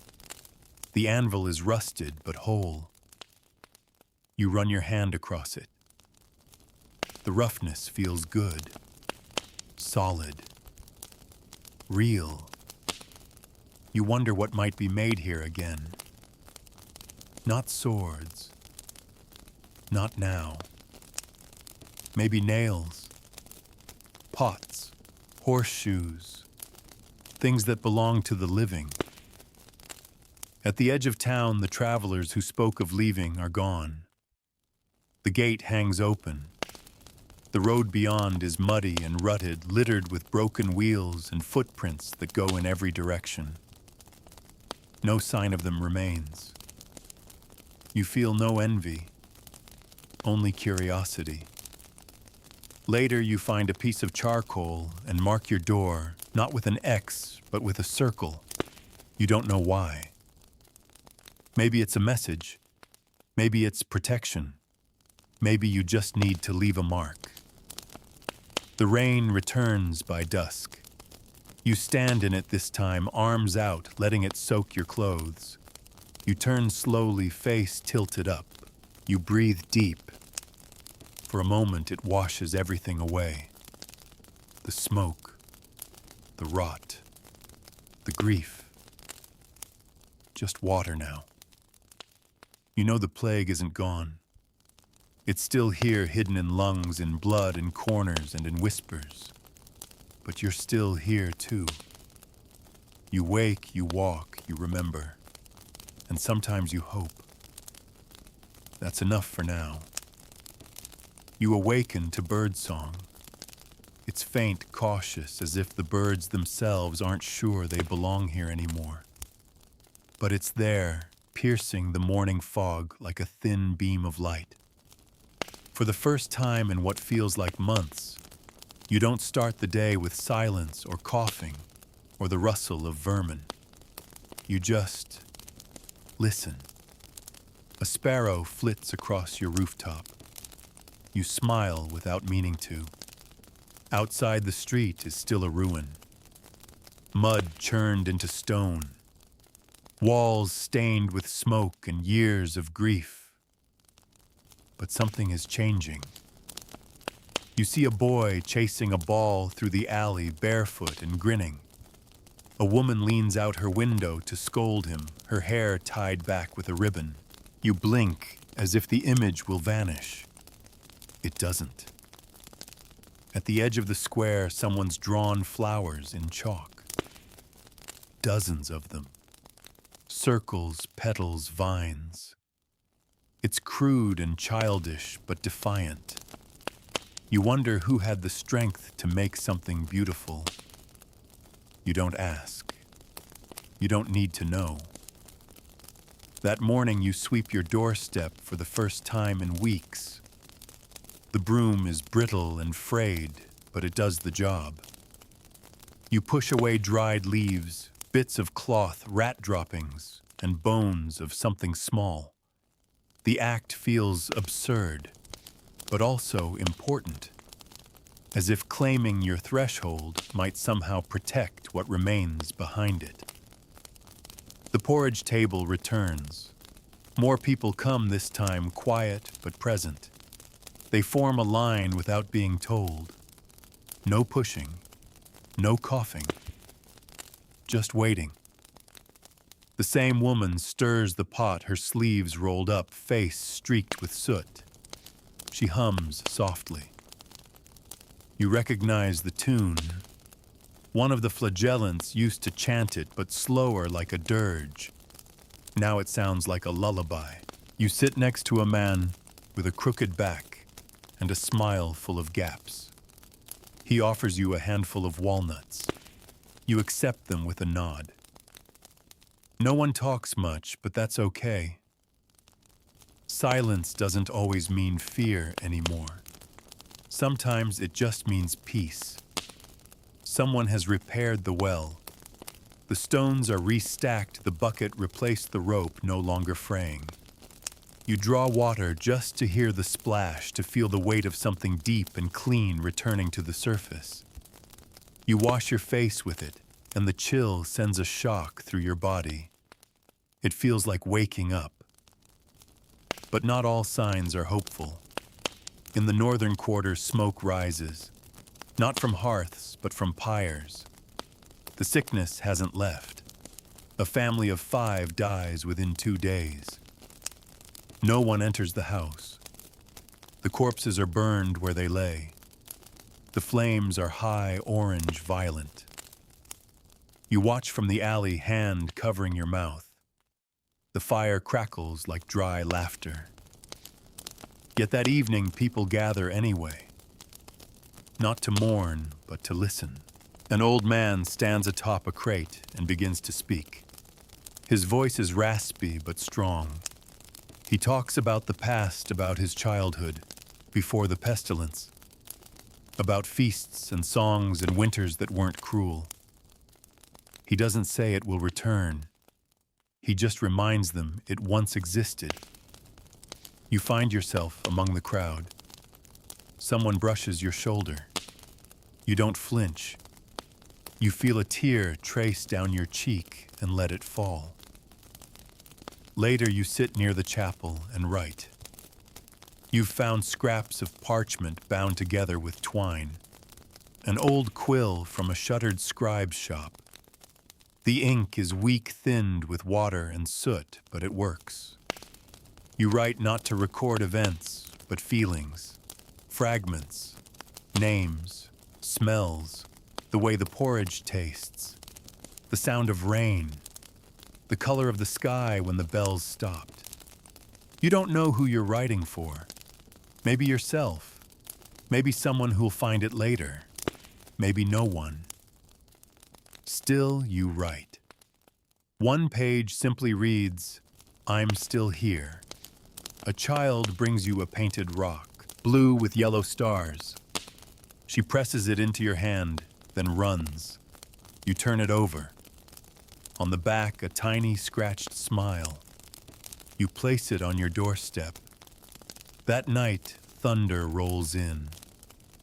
The anvil is rusted but whole. You run your hand across it. The roughness feels good, solid, real. You wonder what might be made here again. Not swords. Not now. Maybe nails, pots, horseshoes, things that belong to the living. At the edge of town, the travelers who spoke of leaving are gone. The gate hangs open. The road beyond is muddy and rutted, littered with broken wheels and footprints that go in every direction. No sign of them remains. You feel no envy, only curiosity. Later, you find a piece of charcoal and mark your door, not with an X, but with a circle. You don't know why. Maybe it's a message. Maybe it's protection. Maybe you just need to leave a mark. The rain returns by dusk. You stand in it this time, arms out, letting it soak your clothes. You turn slowly, face tilted up. You breathe deep. For a moment, it washes everything away. The smoke, the rot, the grief. Just water now. You know the plague isn't gone. It's still here, hidden in lungs, in blood, in corners, and in whispers. But you're still here, too. You wake, you walk, you remember. And sometimes you hope. That's enough for now. You awaken to birdsong. It's faint, cautious, as if the birds themselves aren't sure they belong here anymore. But it's there, piercing the morning fog like a thin beam of light. For the first time in what feels like months, you don't start the day with silence or coughing or the rustle of vermin. You just listen. A sparrow flits across your rooftop. You smile without meaning to. Outside, the street is still a ruin. Mud churned into stone. Walls stained with smoke and years of grief. But something is changing. You see a boy chasing a ball through the alley, barefoot and grinning. A woman leans out her window to scold him, her hair tied back with a ribbon. You blink as if the image will vanish. It doesn't. At the edge of the square, someone's drawn flowers in chalk. Dozens of them. Circles, petals, vines. It's crude and childish, but defiant. You wonder who had the strength to make something beautiful. You don't ask. You don't need to know. That morning, you sweep your doorstep for the first time in weeks. The broom is brittle and frayed, but it does the job. You push away dried leaves, bits of cloth, rat droppings, and bones of something small. The act feels absurd, but also important, as if claiming your threshold might somehow protect what remains behind it. The porridge table returns. More people come this time, quiet but present. They form a line without being told. No pushing, no coughing, just waiting. The same woman stirs the pot, her sleeves rolled up, face streaked with soot. She hums softly. You recognize the tune. One of the flagellants used to chant it, but slower, like a dirge. Now it sounds like a lullaby. You sit next to a man with a crooked back and a smile full of gaps. He offers you a handful of walnuts. You accept them with a nod. No one talks much, but that's okay. Silence doesn't always mean fear anymore. Sometimes it just means peace. Someone has repaired the well. The stones are restacked, the bucket replaced the rope, no longer fraying. You draw water just to hear the splash, to feel the weight of something deep and clean returning to the surface. You wash your face with it, and the chill sends a shock through your body. It feels like waking up. But not all signs are hopeful. In the northern quarter, smoke rises, not from hearths, but from pyres. The sickness hasn't left. A family of 5 dies within 2 days. No one enters the house. The corpses are burned where they lay. The flames are high orange, violent. You watch from the alley, hand covering your mouth. The fire crackles like dry laughter. Yet that evening, people gather anyway. Not to mourn, but to listen. An old man stands atop a crate and begins to speak. His voice is raspy but strong. He talks about the past, about his childhood, before the pestilence. About feasts and songs and winters that weren't cruel. He doesn't say it will return. He just reminds them it once existed. You find yourself among the crowd. Someone brushes your shoulder. You don't flinch. You feel a tear trace down your cheek and let it fall. Later, you sit near the chapel and write. You've found scraps of parchment bound together with twine, an old quill from a shuttered scribe's shop. The ink is weak-thinned with water and soot, but it works. You write not to record events, but feelings, fragments, names, smells, the way the porridge tastes, the sound of rain, the color of the sky when the bells stopped. You don't know who you're writing for. Maybe yourself. Maybe someone who'll find it later. Maybe no one. Still, you write. One page simply reads, "I'm still here." A child brings you a painted rock, blue with yellow stars. She presses it into your hand, then runs. You turn it over. On the back, a tiny scratched smile. You place it on your doorstep. That night, thunder rolls in.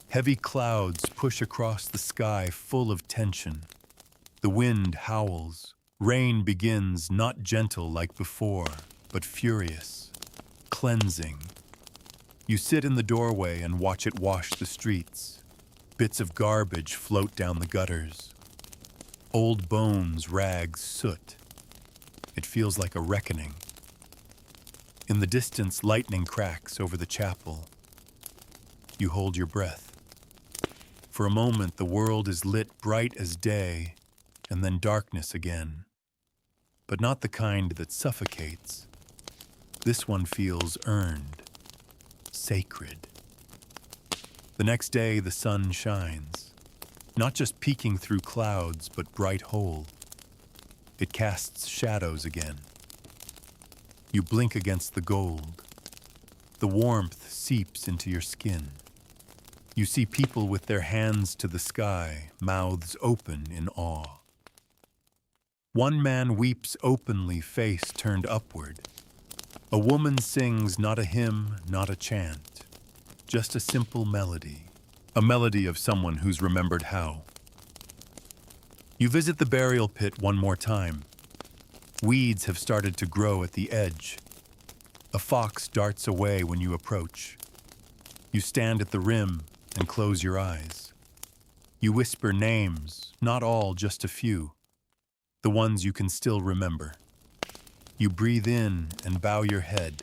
Heavy clouds push across the sky full of tension. The wind howls. Rain begins, not gentle like before, but furious, cleansing. You sit in the doorway and watch it wash the streets. Bits of garbage float down the gutters. Old bones, rags, soot. It feels like a reckoning. In the distance, lightning cracks over the chapel. You hold your breath. For a moment, the world is lit bright as day, and then darkness again. But not the kind that suffocates. This one feels earned, sacred. The next day, the sun shines, not just peeking through clouds, but bright whole. It casts shadows again. You blink against the gold. The warmth seeps into your skin. You see people with their hands to the sky, mouths open in awe. One man weeps openly, face turned upward. A woman sings not a hymn, not a chant, just a simple melody, a melody of someone who's remembered how. You visit the burial pit one more time. Weeds have started to grow at the edge. A fox darts away when you approach. You stand at the rim and close your eyes. You whisper names, not all, just a few, the ones you can still remember. You breathe in and bow your head,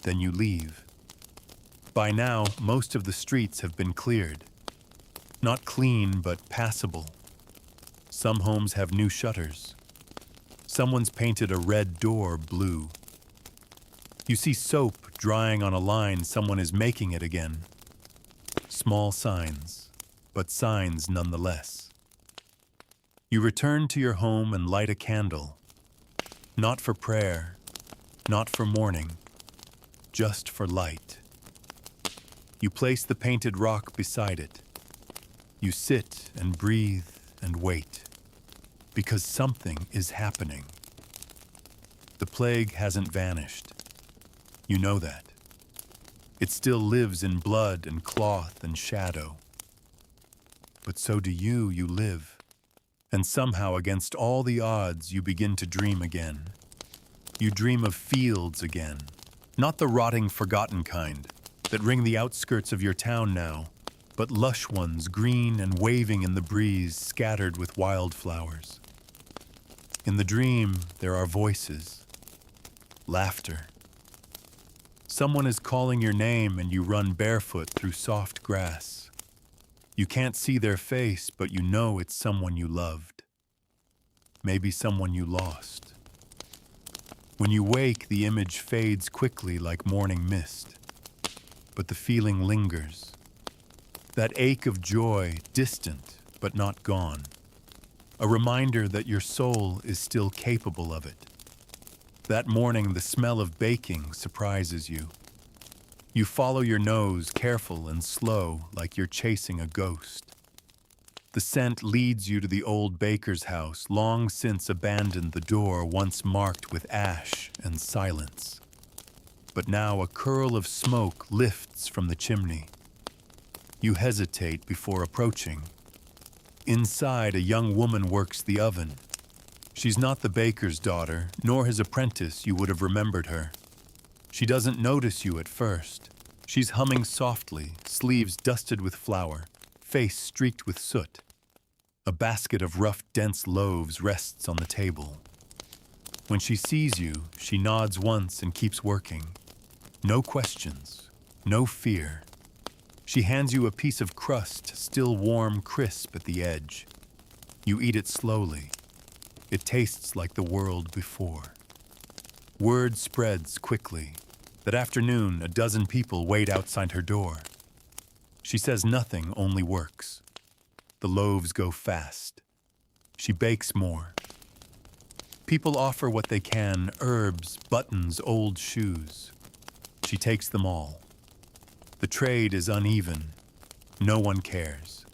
then you leave. By now, most of the streets have been cleared. Not clean, but passable. Some homes have new shutters. Someone's painted a red door blue. You see soap drying on a line, someone is making it again. Small signs, but signs nonetheless. You return to your home and light a candle. Not for prayer, not for mourning, just for light. You place the painted rock beside it. You sit and breathe and wait, because something is happening. The plague hasn't vanished. You know that. It still lives in blood and cloth and shadow. But so do you live. And somehow, against all the odds, you begin to dream again. You dream of fields again, not the rotting, forgotten kind that ring the outskirts of your town now, but lush ones, green and waving in the breeze, scattered with wildflowers. In the dream, there are voices, laughter. Someone is calling your name and you run barefoot through soft grass. You can't see their face, but you know it's someone you loved. Maybe someone you lost. When you wake, the image fades quickly like morning mist, but the feeling lingers. That ache of joy, distant but not gone. A reminder that your soul is still capable of it. That morning, the smell of baking surprises you. You follow your nose, careful and slow, like you're chasing a ghost. The scent leads you to the old baker's house, long since abandoned, the door once marked with ash and silence. But now a curl of smoke lifts from the chimney. You hesitate before approaching. Inside, a young woman works the oven. She's not the baker's daughter, nor his apprentice. You would have remembered her. She doesn't notice you at first. She's humming softly, sleeves dusted with flour, face streaked with soot. A basket of rough, dense loaves rests on the table. When she sees you, she nods once and keeps working. No questions, no fear. She hands you a piece of crust, still warm, crisp at the edge. You eat it slowly. It tastes like the world before. Word spreads quickly. That afternoon, a dozen people wait outside her door. She says nothing, only works. The loaves go fast. She bakes more. People offer what they can, herbs, buttons, old shoes. She takes them all. The trade is uneven. No one cares.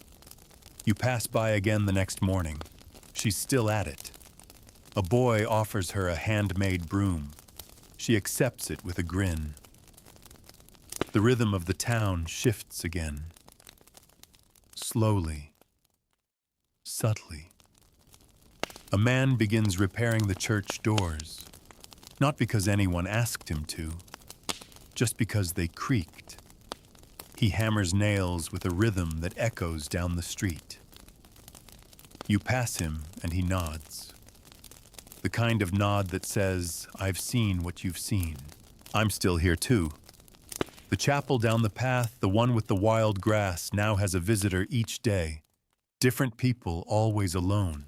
You pass by again the next morning. She's still at it. A boy offers her a handmade broom. She accepts it with a grin. The rhythm of the town shifts again. Slowly, subtly. A man begins repairing the church doors, not because anyone asked him to, just because they creaked. He hammers nails with a rhythm that echoes down the street. You pass him and he nods. The kind of nod that says, "I've seen what you've seen. I'm still here too." The chapel down the path, the one with the wild grass, now has a visitor each day. Different people, always alone.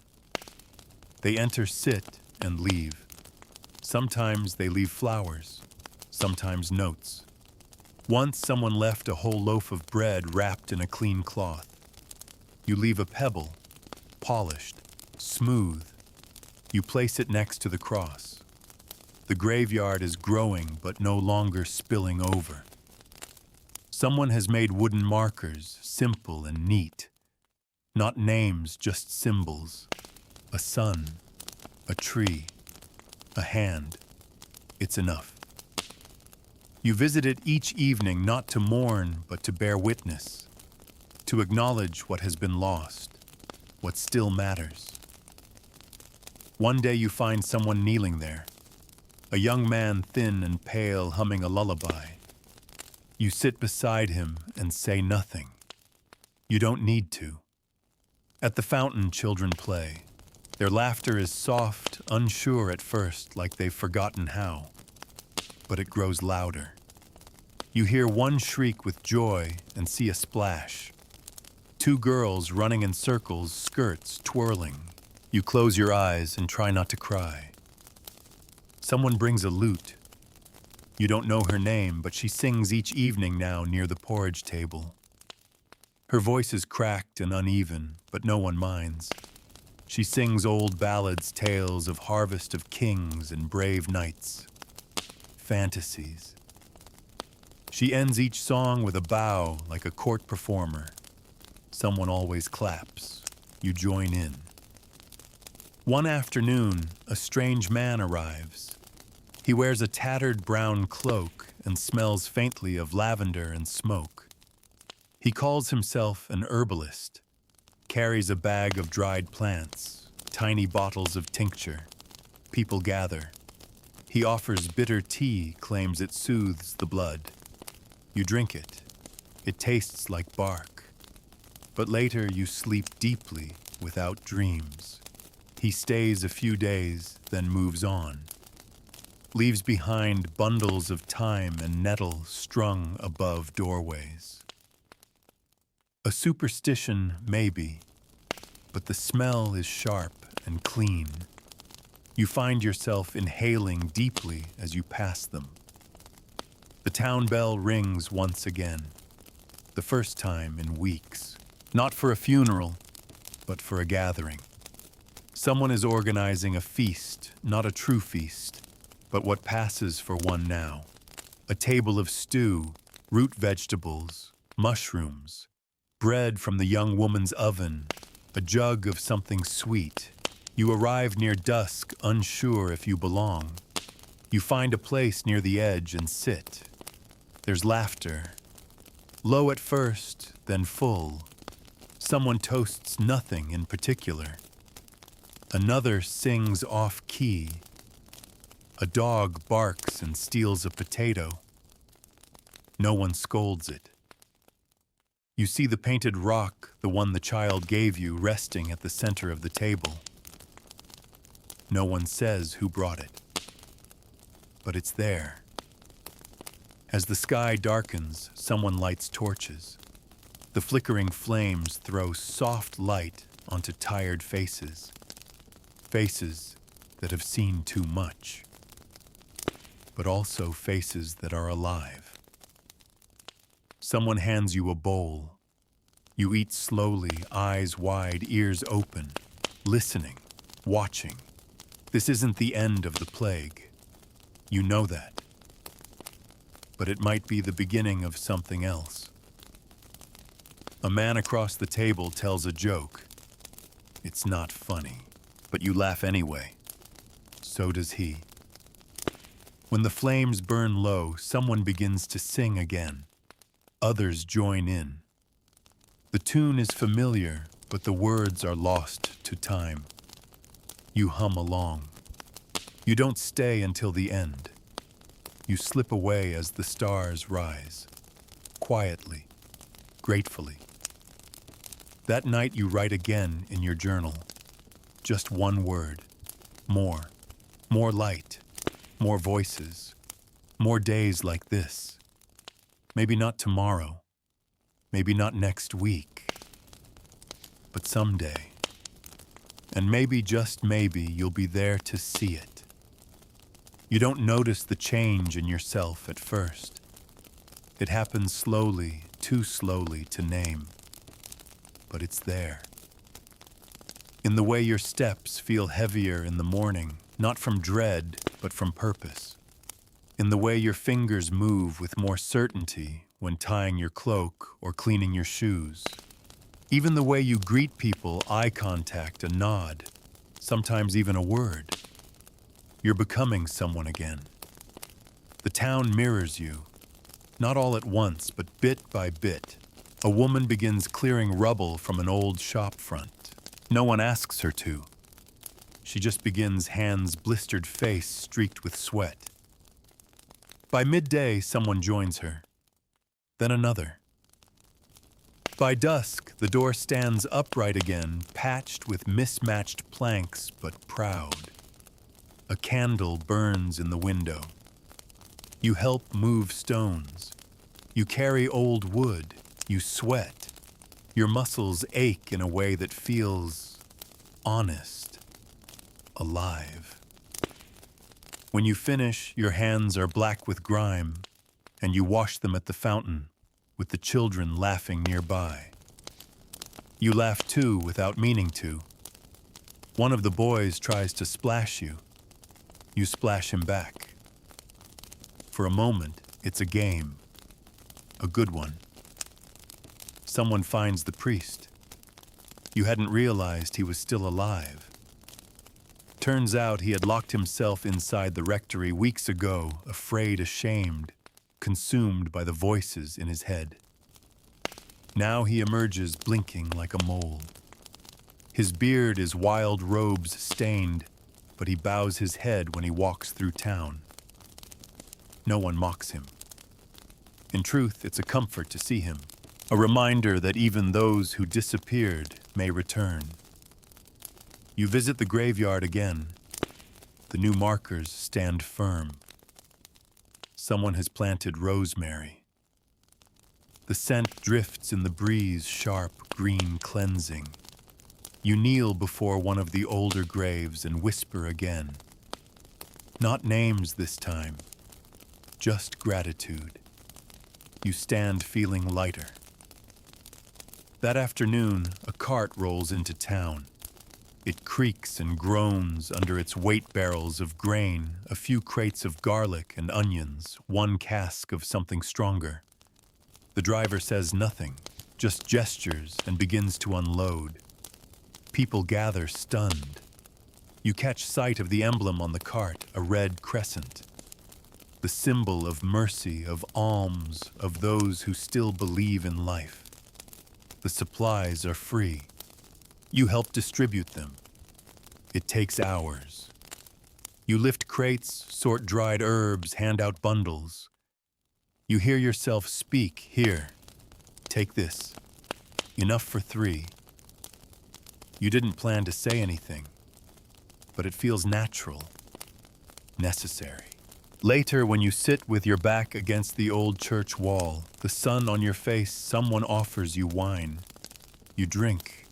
They enter, sit, and leave. Sometimes they leave flowers, sometimes notes. Once someone left a whole loaf of bread wrapped in a clean cloth. You leave a pebble, polished, smooth. You place it next to the cross. The graveyard is growing, but no longer spilling over. Someone has made wooden markers, simple and neat. Not names, just symbols. A sun, a tree, a hand. It's enough. You visit it each evening, not to mourn, but to bear witness. To acknowledge what has been lost, what still matters. One day you find someone kneeling there, a young man, thin and pale, humming a lullaby. You sit beside him and say nothing. You don't need to. At the fountain, children play. Their laughter is soft, unsure at first, like they've forgotten how. But it grows louder. You hear one shriek with joy and see a splash. Two girls running in circles, skirts twirling. You close your eyes and try not to cry. Someone brings a lute. You don't know her name, but she sings each evening now near the porridge table. Her voice is cracked and uneven, but no one minds. She sings old ballads, tales of harvest of kings and brave knights. Fantasies. She ends each song with a bow like a court performer. Someone always claps. You join in. One afternoon, a strange man arrives. He wears a tattered brown cloak and smells faintly of lavender and smoke. He calls himself an herbalist, carries a bag of dried plants, tiny bottles of tincture. People gather. He offers bitter tea, claims it soothes the blood. You drink it. It tastes like bark. But later you sleep deeply without dreams. He stays a few days, then moves on. Leaves behind bundles of thyme and nettle strung above doorways. A superstition, maybe, but the smell is sharp and clean. You find yourself inhaling deeply as you pass them. The town bell rings once again, the first time in weeks. Not for a funeral, but for a gathering. Someone is organizing a feast, not a true feast, but what passes for one now. A table of stew, root vegetables, mushrooms, bread from the young woman's oven, a jug of something sweet. You arrive near dusk, unsure if you belong. You find a place near the edge and sit. There's laughter. Low at first, then full. Someone toasts nothing in particular. Another sings off-key. A dog barks and steals a potato. No one scolds it. You see the painted rock, the one the child gave you, resting at the center of the table. No one says who brought it. But it's there. As the sky darkens, someone lights torches. The flickering flames throw soft light onto tired faces. Faces that have seen too much. But also faces that are alive. Someone hands you a bowl. You eat slowly, eyes wide, ears open, listening, watching. This isn't the end of the plague. You know that. But it might be the beginning of something else. A man across the table tells a joke. It's not funny, but you laugh anyway. So does he. When the flames burn low, someone begins to sing again. Others join in. The tune is familiar, but the words are lost to time. You hum along. You don't stay until the end. You slip away as the stars rise. Quietly, gratefully. That night you write again in your journal. Just one word. More. More light. More voices. More days like this. Maybe not tomorrow. Maybe not next week. But someday. And maybe, just maybe, you'll be there to see it. You don't notice the change in yourself at first. It happens slowly, too slowly to name. But it's there. In the way your steps feel heavier in the morning, not from dread, but from purpose. In the way your fingers move with more certainty when tying your cloak or cleaning your shoes. Even the way you greet people, eye contact, a nod, sometimes even a word. You're becoming someone again. The town mirrors you, not all at once, but bit by bit. A woman begins clearing rubble from an old shop front. No one asks her to. She just begins, hands blistered, face streaked with sweat. By midday, someone joins her. Then another. By dusk, the door stands upright again, patched with mismatched planks, but proud. A candle burns in the window. You help move stones. You carry old wood. You sweat. Your muscles ache in a way that feels honest, alive. When you finish, your hands are black with grime, and you wash them at the fountain, with the children laughing nearby. You laugh too without meaning to. One of the boys tries to splash you. You splash him back. For a moment, it's a game, a good one. Someone finds the priest. You hadn't realized he was still alive. Turns out he had locked himself inside the rectory weeks ago, afraid, ashamed, consumed by the voices in his head. Now he emerges blinking like a mole. His beard is wild robes stained, but he bows his head when he walks through town. No one mocks him. In truth, it's a comfort to see him, a reminder that even those who disappeared may return. You visit the graveyard again. The new markers stand firm. Someone has planted rosemary. The scent drifts in the breeze, sharp, green, cleansing. You kneel before one of the older graves and whisper again. Not names this time, just gratitude. You stand feeling lighter. That afternoon, a cart rolls into town. It creaks and groans under its weight barrels of grain, a few crates of garlic and onions, one cask of something stronger. The driver says nothing, just gestures and begins to unload. People gather stunned. You catch sight of the emblem on the cart, a red crescent. The symbol of mercy, of alms, of those who still believe in life. The supplies are free. You help distribute them. It takes hours. You lift crates, sort dried herbs, hand out bundles. You hear yourself speak, here, take this. Enough for 3. You didn't plan to say anything, but it feels natural, necessary. Later, when you sit with your back against the old church wall, the sun on your face, someone offers you wine. You drink.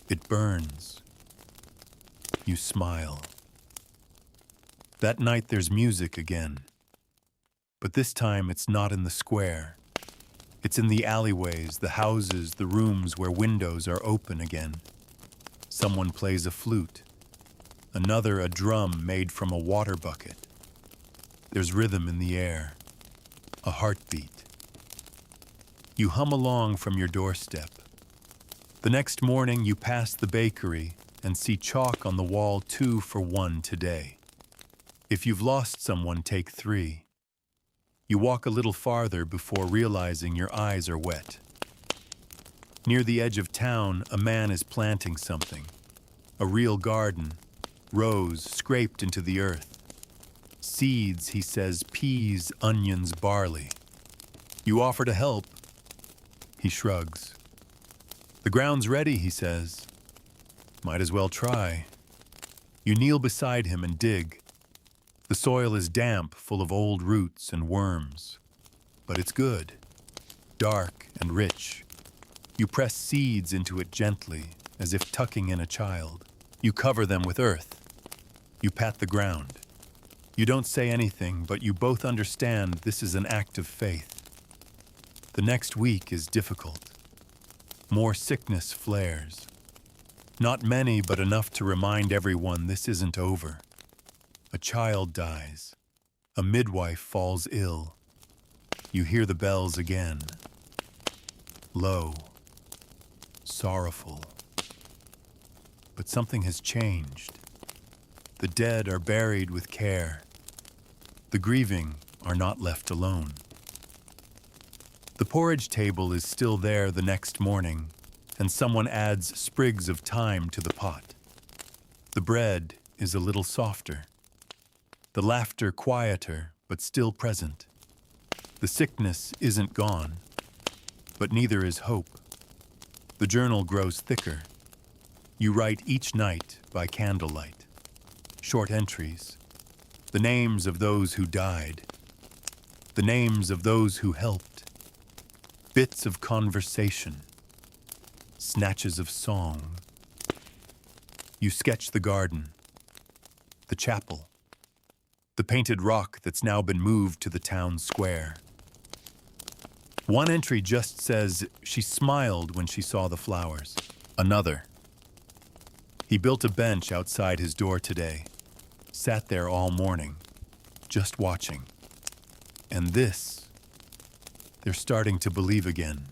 It burns. You smile. That night there's music again. But this time it's not in the square. It's in the alleyways, the houses, the rooms where windows are open again. Someone plays a flute. Another a drum made from a water bucket. There's rhythm in the air. A heartbeat. You hum along from your doorstep. The next morning you pass the bakery and see chalk on the wall, 2 for 1 today. If you've lost someone, take 3. You walk a little farther before realizing your eyes are wet. Near the edge of town, a man is planting something. A real garden, rows scraped into the earth. Seeds, he says, peas, onions, barley. You offer to help. He shrugs. The ground's ready, he says. Might as well try. You kneel beside him and dig. The soil is damp, full of old roots and worms. But it's good, dark and rich. You press seeds into it gently, as if tucking in a child. You cover them with earth. You pat the ground. You don't say anything, but you both understand this is an act of faith. The next week is difficult. More sickness flares. Not many, but enough to remind everyone this isn't over. A child dies. A midwife falls ill. You hear the bells again. Low. Sorrowful. But something has changed. The dead are buried with care. The grieving are not left alone. The porridge table is still there the next morning, and someone adds sprigs of thyme to the pot. The bread is a little softer. The laughter quieter, but still present. The sickness isn't gone, but neither is hope. The journal grows thicker. You write each night by candlelight. Short entries. The names of those who died. The names of those who helped. Bits of conversation. snatches of song. You sketch the garden, the chapel, the painted rock that's now been moved to the town square. One entry just says she smiled when she saw the flowers. Another: he built a bench outside his door today, sat there all morning, just watching. And this, they're starting to believe again.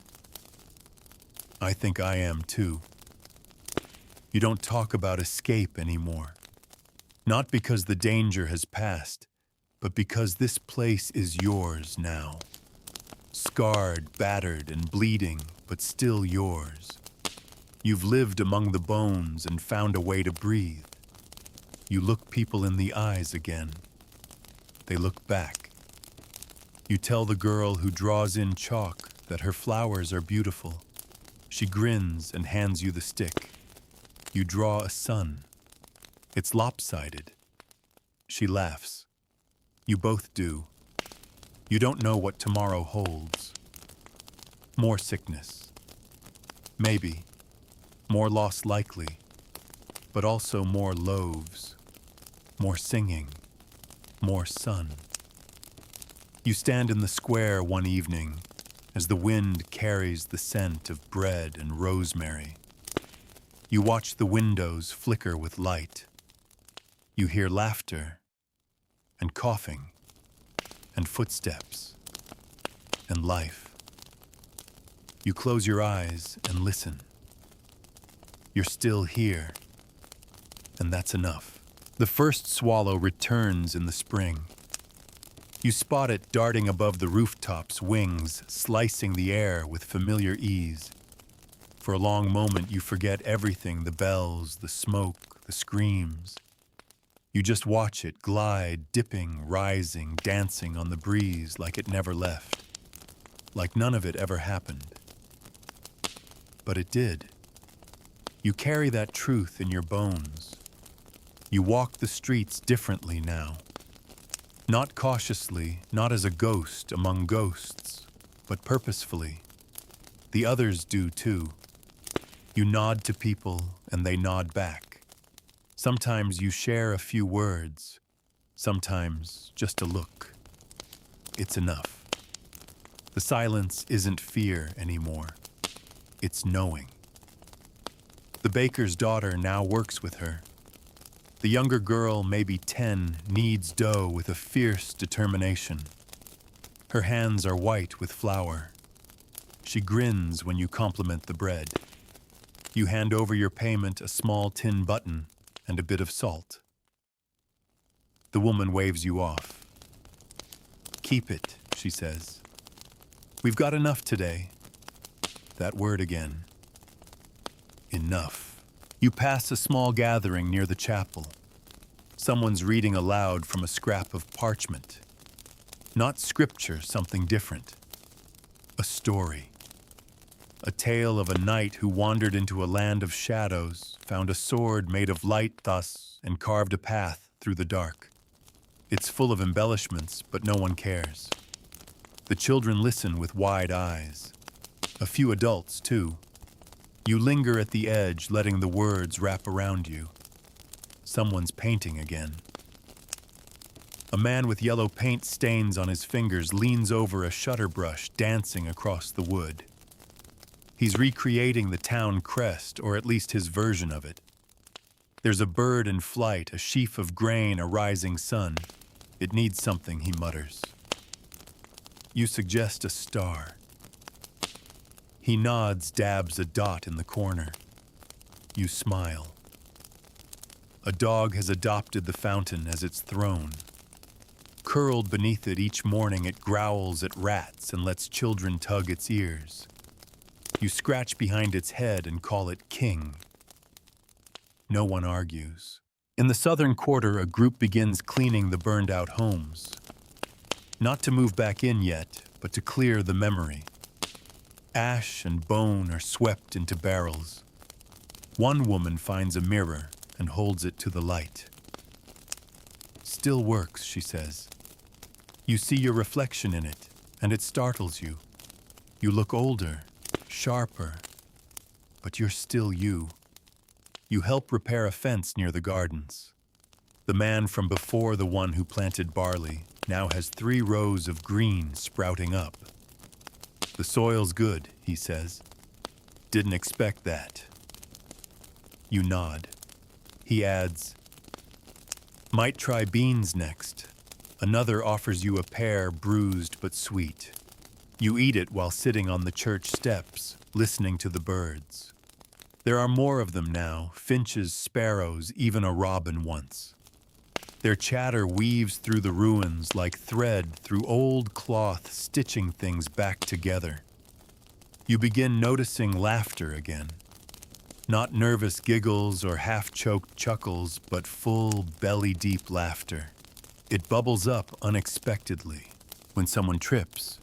I think I am too. You don't talk about escape anymore. Not because the danger has passed, but because this place is yours now. Scarred, battered, and bleeding, but still yours. You've lived among the bones and found a way to breathe. You look people in the eyes again. They look back. You tell the girl who draws in chalk that her flowers are beautiful. She grins and hands you the stick. You draw a sun. It's lopsided. She laughs. You both do. You don't know what tomorrow holds. More sickness. Maybe. More loss likely. But also more loaves. More singing. More sun. You stand in the square one evening as the wind carries the scent of bread and rosemary. You watch the windows flicker with light. You hear laughter and coughing and footsteps and life. You close your eyes and listen. You're still here, and that's enough. The first swallow returns in the spring. You spot it darting above the rooftops, wings slicing the air with familiar ease. For a long moment, you forget everything, the bells, the smoke, the screams. You just watch it glide, dipping, rising, dancing on the breeze like it never left, like none of it ever happened. But it did. You carry that truth in your bones. You walk the streets differently now. Not cautiously, not as a ghost among ghosts, but purposefully. The others do too. You nod to people and they nod back. Sometimes you share a few words, sometimes just a look. It's enough. The silence isn't fear anymore. It's knowing. The baker's daughter now works with her. The younger girl, maybe 10, kneads dough with a fierce determination. Her hands are white with flour. She grins when you compliment the bread. You hand over your payment, a small tin button and a bit of salt. The woman waves you off. "Keep it," she says. "We've got enough today." That word again. Enough. You pass a small gathering near the chapel. Someone's reading aloud from a scrap of parchment. Not scripture, something different. A story. A tale of a knight who wandered into a land of shadows, found a sword made of light thus, and carved a path through the dark. It's full of embellishments, but no one cares. The children listen with wide eyes. A few adults, too. You linger at the edge, letting the words wrap around you. Someone's painting again. A man with yellow paint stains on his fingers leans over a shutter brush, dancing across the wood. He's recreating the town crest, or at least his version of it. There's a bird in flight, a sheaf of grain, a rising sun. It needs something, he mutters. You suggest a star. He nods, dabs a dot in the corner. You smile. A dog has adopted the fountain as its throne. Curled beneath it each morning, it growls at rats and lets children tug its ears. You scratch behind its head and call it king. No one argues. In the southern quarter, a group begins cleaning the burned-out homes. Not to move back in yet, but to clear the memory. Ash and bone are swept into barrels. One woman finds a mirror and holds it to the light. "Still works," she says. You see your reflection in it, and it startles you. You look older, sharper. but you're still you. You help repair a fence near the gardens. The man from before the one who planted barley now has 3 rows of green sprouting up. The soil's good, he says. Didn't expect that. You nod. He adds, might try beans next. Another offers you a pear, bruised but sweet. You eat it while sitting on the church steps, listening to the birds. There are more of them now, finches, sparrows, even a robin once. Their chatter weaves through the ruins like thread through old cloth, stitching things back together. You begin noticing laughter again. Not nervous giggles or half-choked chuckles, but full, belly-deep laughter. It bubbles up unexpectedly when someone trips,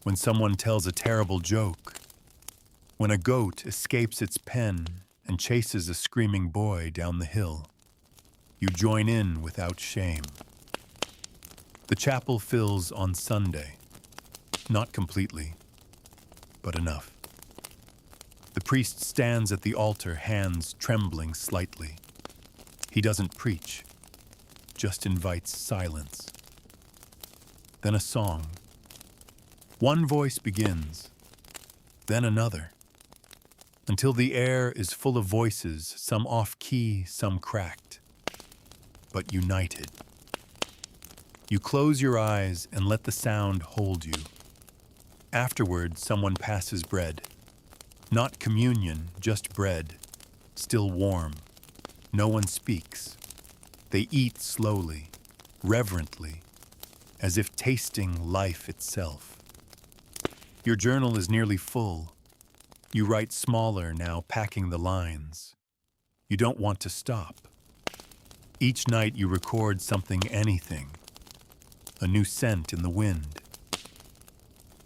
when someone tells a terrible joke, when a goat escapes its pen and chases a screaming boy down the hill. You join in without shame. The chapel fills on Sunday. Not completely, but enough. The priest stands at the altar, hands trembling slightly. He doesn't preach, just invites silence. Then a song. One voice begins, then another, until the air is full of voices, some off-key, some cracked, but united. You close your eyes and let the sound hold you. Afterward, someone passes bread. Not communion, just bread, still warm. No one speaks. They eat slowly, reverently, as if tasting life itself. Your journal is nearly full. You write smaller now, packing the lines. You don't want to stop. Each night you record something, anything. A new scent in the wind.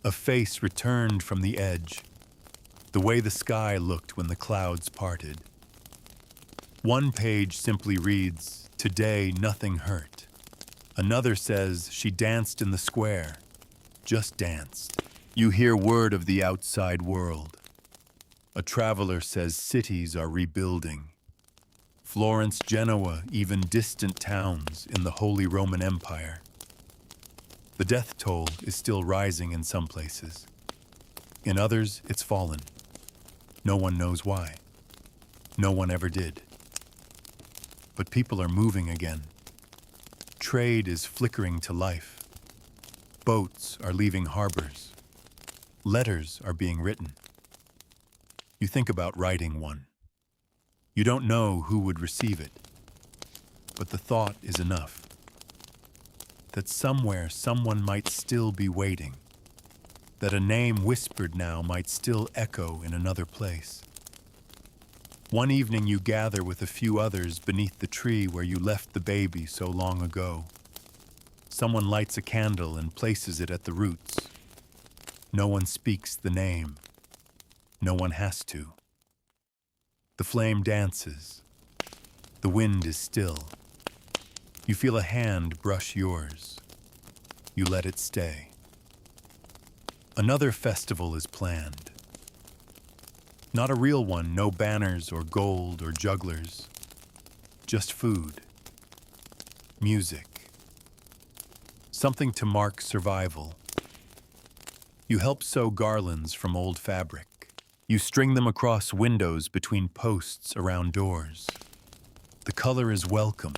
A face returned from the edge. The way the sky looked when the clouds parted. One page simply reads, "Today nothing hurt." Another says, "She danced in the square." Just danced. You hear word of the outside world. A traveler says cities are rebuilding. Florence, Genoa, even distant towns in the Holy Roman Empire. The death toll is still rising in some places. In others, it's fallen. No one knows why. No one ever did. But people are moving again. Trade is flickering to life. Boats are leaving harbors. Letters are being written. You think about writing one. You don't know who would receive it, but the thought is enough. That somewhere someone might still be waiting. That a name whispered now might still echo in another place. One evening you gather with a few others beneath the tree where you left the baby so long ago. Someone lights a candle and places it at the roots. No one speaks the name. No one has to. The flame dances. The wind is still. You feel a hand brush yours. You let it stay. Another festival is planned. Not a real one, no banners or gold or jugglers. Just food. Music. Something to mark survival. You help sew garlands from old fabric. You string them across windows between posts around doors. The color is welcome,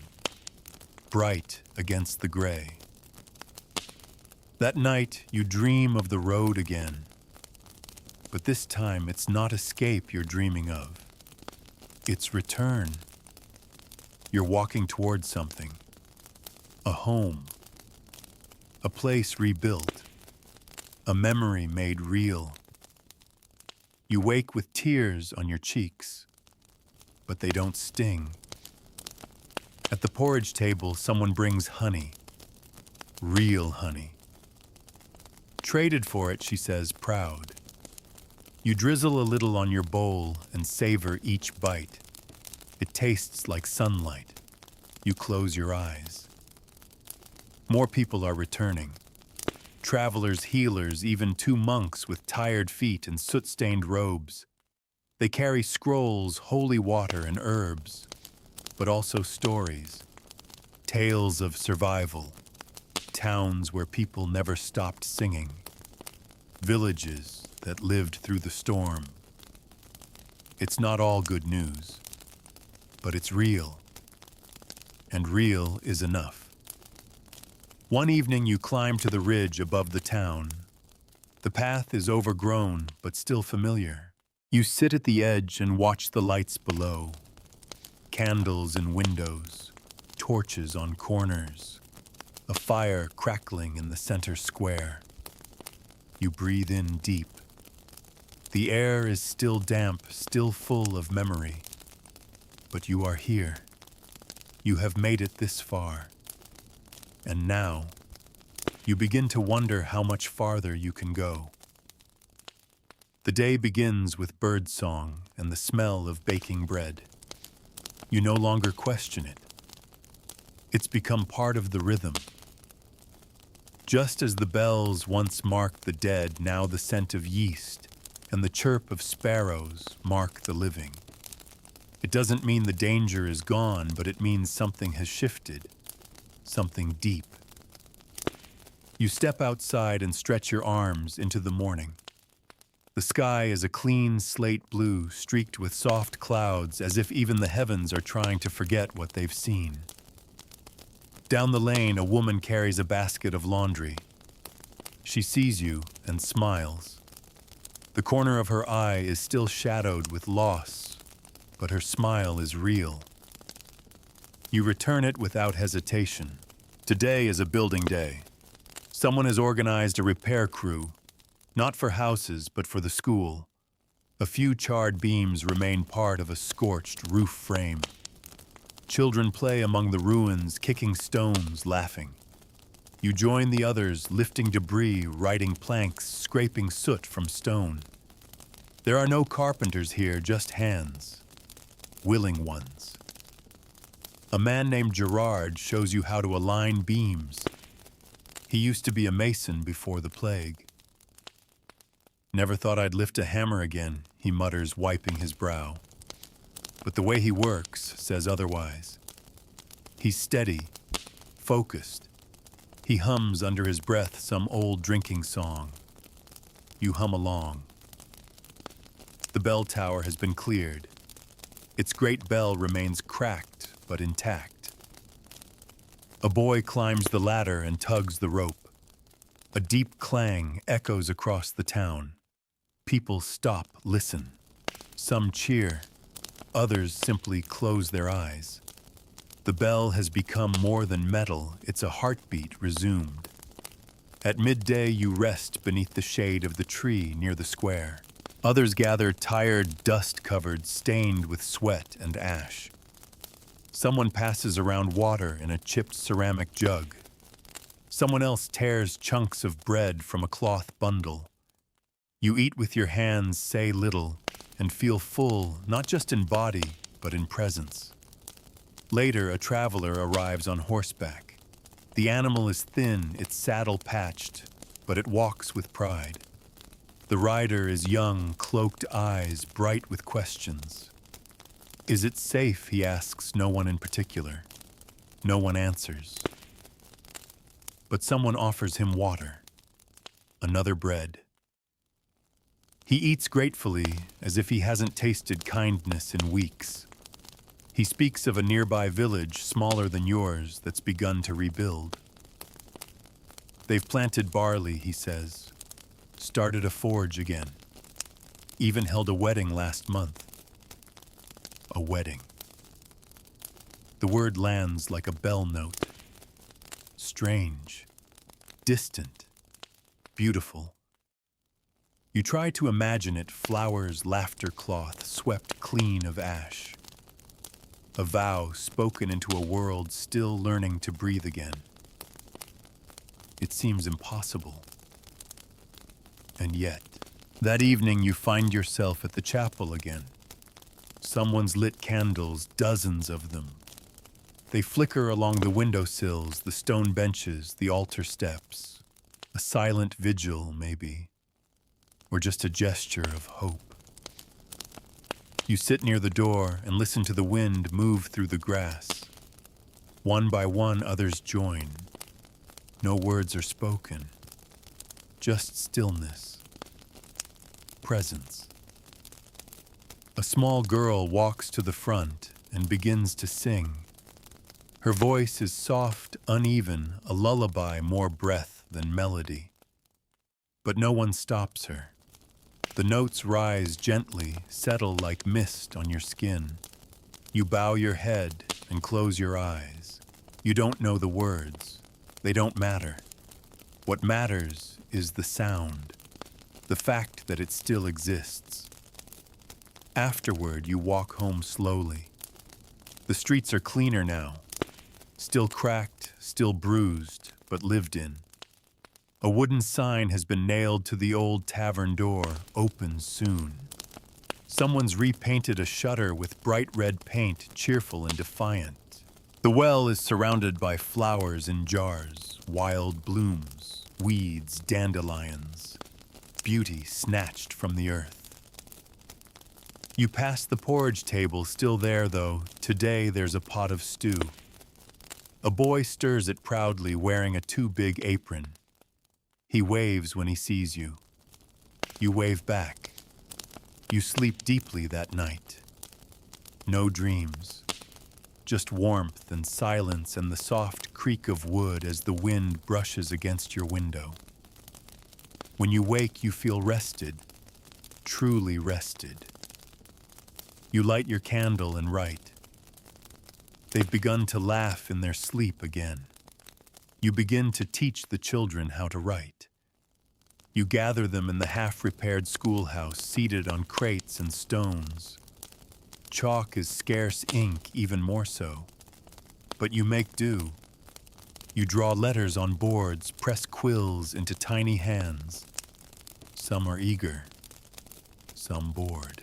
bright against the gray. That night, you dream of the road again. But this time, it's not escape you're dreaming of. It's return. You're walking towards something. A home. A place rebuilt. A memory made real. You wake with tears on your cheeks, but they don't sting. At the porridge table, someone brings honey. Real honey. Traded for it, she says, proud. You drizzle a little on your bowl and savor each bite. It tastes like sunlight. You close your eyes. More people are returning. Travelers, healers, even 2 monks with tired feet and soot-stained robes. They carry scrolls, holy water, and herbs, but also stories, tales of survival, towns where people never stopped singing, villages that lived through the storm. It's not all good news, but it's real, and real is enough. One evening you climb to the ridge above the town. The path is overgrown, but still familiar. You sit at the edge and watch the lights below. Candles in windows, torches on corners, a fire crackling in the center square. You breathe in deep. The air is still damp, still full of memory. But you are here. You have made it this far. And now, you begin to wonder how much farther you can go. The day begins with birdsong and the smell of baking bread. You no longer question it. It's become part of the rhythm. Just as the bells once marked the dead, now the scent of yeast and the chirp of sparrows mark the living. It doesn't mean the danger is gone, but it means something has shifted, something deep. You step outside and stretch your arms into the morning. The sky is a clean slate blue, streaked with soft clouds, as if even the heavens are trying to forget what they've seen. Down the lane, a woman carries a basket of laundry. She sees you and smiles. The corner of her eye is still shadowed with loss, but her smile is real. You return it without hesitation. Today is a building day. Someone has organized a repair crew, not for houses, but for the school. A few charred beams remain part of a scorched roof frame. Children play among the ruins, kicking stones, laughing. You join the others, lifting debris, righting planks, scraping soot from stone. There are no carpenters here, just hands, willing ones. A man named Gerard shows you how to align beams. He used to be a mason before the plague. Never thought I'd lift a hammer again, he mutters, wiping his brow. But the way he works says otherwise. He's steady, focused. He hums under his breath some old drinking song. You hum along. The bell tower has been cleared. Its great bell remains cracked but intact. A boy climbs the ladder and tugs the rope. A deep clang echoes across the town. People stop, listen. Some cheer. Others simply close their eyes. The bell has become more than metal, it's a heartbeat resumed. At midday you rest beneath the shade of the tree near the square. Others gather tired, dust-covered, stained with sweat and ash. Someone passes around water in a chipped ceramic jug. Someone else tears chunks of bread from a cloth bundle. You eat with your hands, say little, and feel full, not just in body, but in presence. Later, a traveler arrives on horseback. The animal is thin, its saddle patched, but it walks with pride. The rider is young, cloaked eyes, bright with questions. Is it safe, he asks no one in particular. No one answers. But someone offers him water, another bread. He eats gratefully, as if he hasn't tasted kindness in weeks. He speaks of a nearby village, smaller than yours, that's begun to rebuild. They've planted barley, he says, started a forge again, even held a wedding last month. A wedding. The word lands like a bell note. Strange, distant, beautiful. You try to imagine it, flowers, laughter cloth, swept clean of ash. A vow spoken into a world still learning to breathe again. It seems impossible. And yet, that evening you find yourself at the chapel again. Someone's lit candles, dozens of them. They flicker along the windowsills, the stone benches, the altar steps. A silent vigil, maybe. Or just a gesture of hope. You sit near the door and listen to the wind move through the grass. One by one, others join. No words are spoken, just stillness, presence. A small girl walks to the front and begins to sing. Her voice is soft, uneven, a lullaby, more breath than melody. But no one stops her. The notes rise gently, settle like mist on your skin. You bow your head and close your eyes. You don't know the words. They don't matter. What matters is the sound, the fact that it still exists. Afterward, you walk home slowly. The streets are cleaner now, still cracked, still bruised, but lived in. A wooden sign has been nailed to the old tavern door, open soon. Someone's repainted a shutter with bright red paint, cheerful and defiant. The well is surrounded by flowers in jars, wild blooms, weeds, dandelions, beauty snatched from the earth. You pass the porridge table, still there though. Today there's a pot of stew. A boy stirs it proudly, wearing a too big apron. He waves when he sees you. You wave back. You sleep deeply that night. No dreams. Just warmth and silence and the soft creak of wood as the wind brushes against your window. When you wake, you feel rested, truly rested. You light your candle and write. They've begun to laugh in their sleep again. You begin to teach the children how to write. You gather them in the half-repaired schoolhouse, seated on crates and stones. Chalk is scarce, ink even more so. But you make do. You draw letters on boards, press quills into tiny hands. Some are eager, some bored.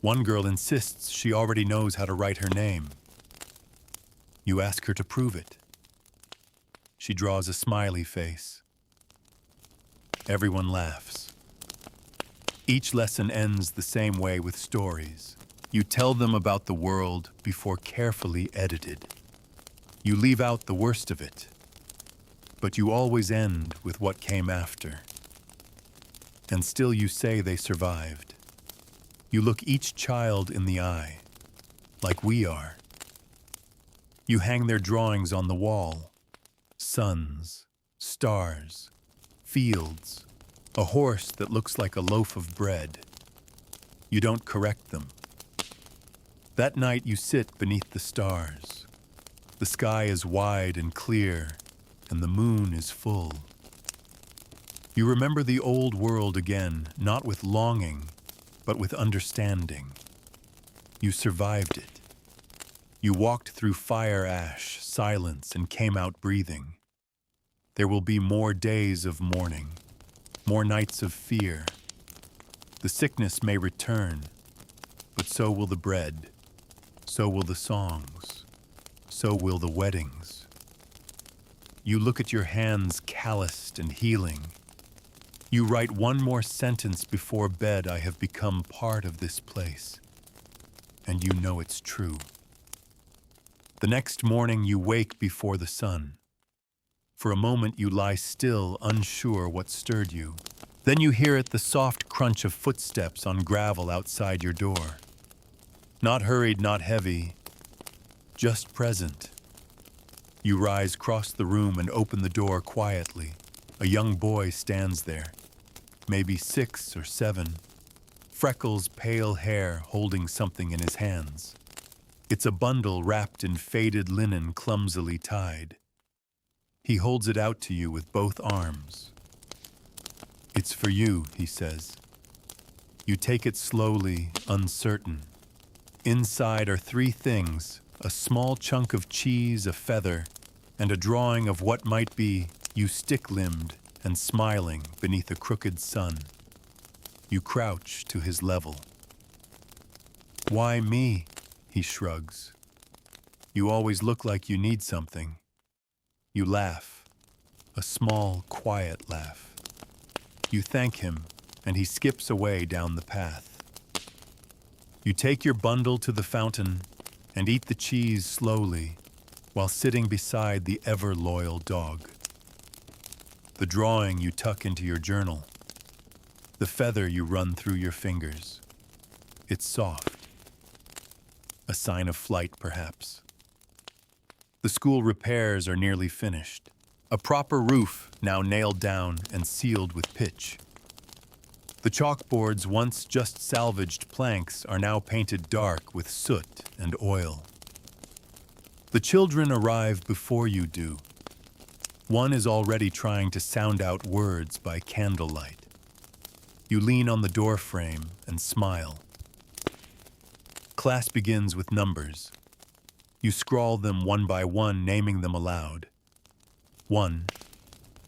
One girl insists she already knows how to write her name. You ask her to prove it. She draws a smiley face. Everyone laughs. Each lesson ends the same way with stories. You tell them about the world before carefully edited. You leave out the worst of it, but you always end with what came after. And still you say they survived. You look each child in the eye, like we are. You hang their drawings on the wall. Suns, stars, fields, a horse that looks like a loaf of bread. You don't correct them. That night you sit beneath the stars. The sky is wide and clear, and the moon is full. You remember the old world again, not with longing, but with understanding. You survived it. You walked through fire ash, silence, and came out breathing. There will be more days of mourning, more nights of fear. The sickness may return, but so will the bread, so will the songs, so will the weddings. You look at your hands calloused and healing. You write one more sentence before bed, I have become part of this place. And you know it's true. The next morning you wake before the sun. For a moment you lie still, unsure what stirred you. Then you hear it, the soft crunch of footsteps on gravel outside your door. Not hurried, not heavy, just present. You rise, cross the room, and open the door quietly. A young boy stands there, maybe 6 or 7. Freckles, pale hair, holding something in his hands. It's a bundle wrapped in faded linen, clumsily tied. He holds it out to you with both arms. It's for you, he says. You take it slowly, uncertain. Inside are 3 things: a small chunk of cheese, a feather, and a drawing of what might be you stick-limbed and smiling beneath a crooked sun. You crouch to his level. Why me? He shrugs. You always look like you need something. You laugh, a small, quiet laugh. You thank him, and he skips away down the path. You take your bundle to the fountain and eat the cheese slowly while sitting beside the ever-loyal dog. The drawing you tuck into your journal, the feather you run through your fingers. It's soft. A sign of flight, perhaps. The school repairs are nearly finished. A proper roof now nailed down and sealed with pitch. The chalkboards, once just salvaged planks, are now painted dark with soot and oil. The children arrive before you do. One is already trying to sound out words by candlelight. You lean on the door frame and smile. Class begins with numbers. You scrawl them one by one, naming them aloud. 1,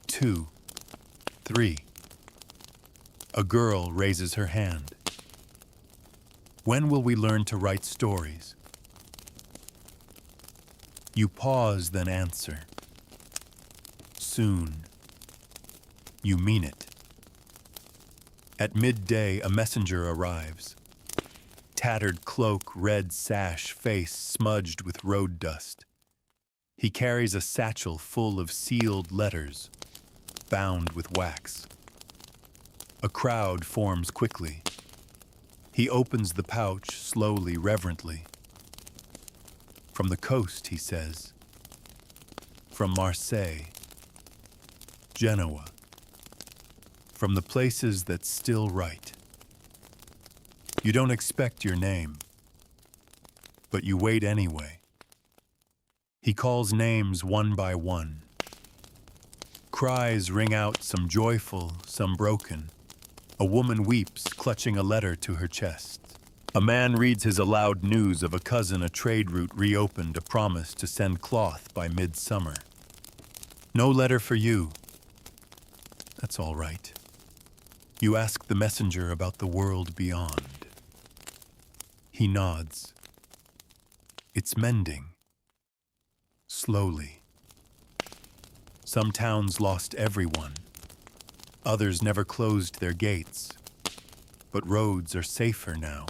2, 3. A girl raises her hand. When will we learn to write stories? You pause, then answer. Soon. You mean it. At midday, a messenger arrives. Tattered cloak, red sash, face smudged with road dust. He carries a satchel full of sealed letters, bound with wax. A crowd forms quickly. He opens the pouch slowly, reverently. From the coast, he says. From Marseille. Genoa. From the places that still write. You don't expect your name, but you wait anyway. He calls names one by one. Cries ring out, some joyful, some broken. A woman weeps, clutching a letter to her chest. A man reads his aloud news of a cousin a trade route reopened, a promise to send cloth by midsummer. No letter for you. That's all right. You ask the messenger about the world beyond. He nods. It's mending. Slowly. Some towns lost everyone. Others never closed their gates. But roads are safer now.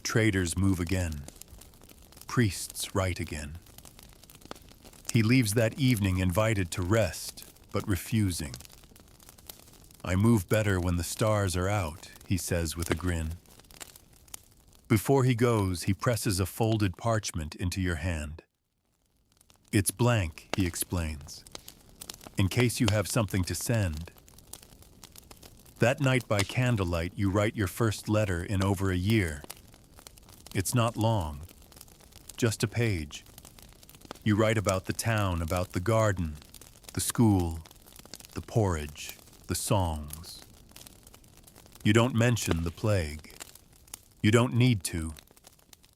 Traders move again. Priests write again. He leaves that evening invited to rest, but refusing. I move better when the stars are out, he says with a grin. Before he goes, he presses a folded parchment into your hand. It's blank, he explains, in case you have something to send. That night by candlelight, you write your first letter in over a year. It's not long, just a page. You write about the town, about the garden, the school, the porridge, the songs. You don't mention the plague. You don't need to.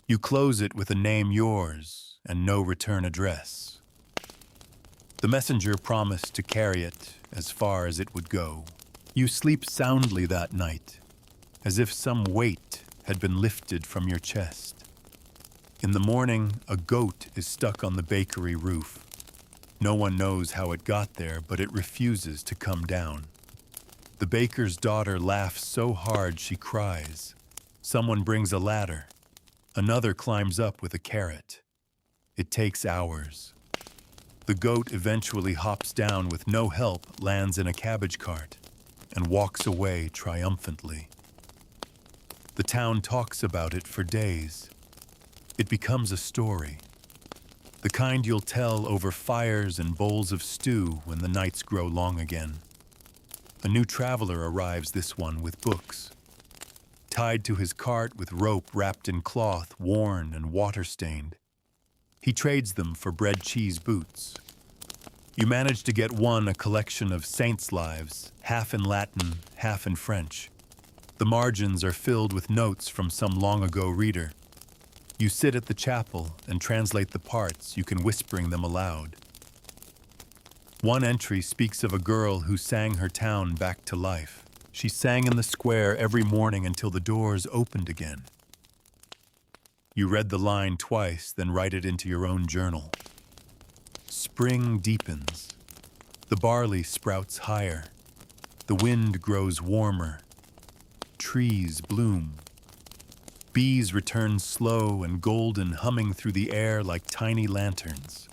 You close it with a name yours and no return address. The messenger promised to carry it as far as it would go. You sleep soundly that night, as if some weight had been lifted from your chest. In the morning, a goat is stuck on the bakery roof. No one knows how it got there, but it refuses to come down. The baker's daughter laughs so hard she cries. Someone brings a ladder. Another climbs up with a carrot. It takes hours. The goat eventually hops down with no help, lands in a cabbage cart, and walks away triumphantly. The town talks about it for days. It becomes a story. The kind you'll tell over fires and bowls of stew when the nights grow long again. A new traveler arrives, this one with books. Tied to his cart with rope wrapped in cloth, worn and water-stained. He trades them for bread cheese boots. You manage to get one a collection of saints' lives, half in Latin, half in French. The margins are filled with notes from some long-ago reader. You sit at the chapel and translate the parts, you can whispering them aloud. One entry speaks of a girl who sang her town back to life. She sang in the square every morning until the doors opened again. You read the line twice, then write it into your own journal. Spring deepens. The barley sprouts higher. The wind grows warmer. Trees bloom. Bees return slow and golden, humming through the air like tiny lanterns.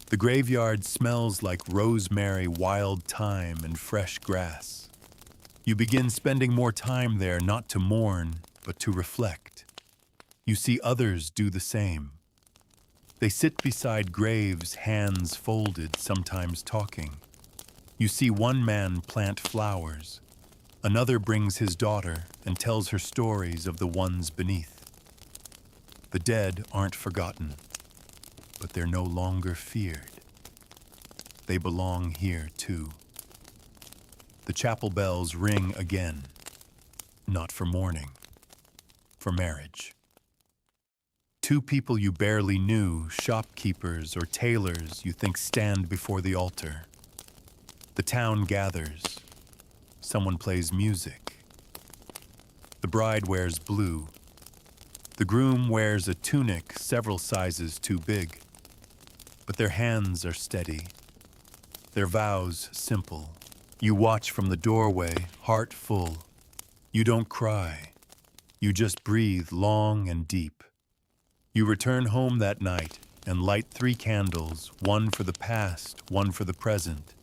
The graveyard smells like rosemary, wild thyme, and fresh grass. You begin spending more time there, not to mourn, but to reflect. You see others do the same. They sit beside graves, hands folded, sometimes talking. You see one man plant flowers. Another brings his daughter and tells her stories of the ones beneath. The dead aren't forgotten, but they're no longer feared. They belong here too. The chapel bells ring again, not for mourning, for marriage. Two people you barely knew, shopkeepers or tailors you think stand before the altar. The town gathers. Someone plays music. The bride wears blue. The groom wears a tunic several sizes too big. But their hands are steady. Their vows simple. You watch from the doorway, heart full. You don't cry. You just breathe long and deep. You return home that night and light 3 candles, one for the past, one for the present,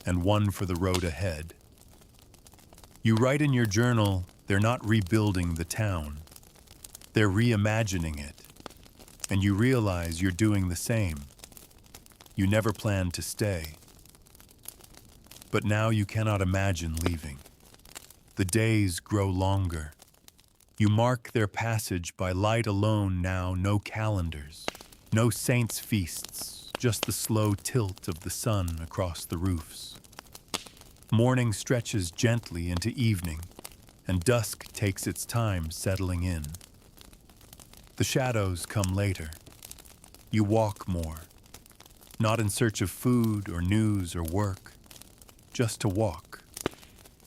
and one for the road ahead. You write in your journal, they're not rebuilding the town. They're reimagining it. And you realize you're doing the same. You never planned to stay. But now you cannot imagine leaving. The days grow longer. You mark their passage by light alone now, no calendars, no saints' feasts, just the slow tilt of the sun across the roofs. Morning stretches gently into evening, and dusk takes its time settling in. The shadows come later. You walk more, not in search of food or news or work, just to walk.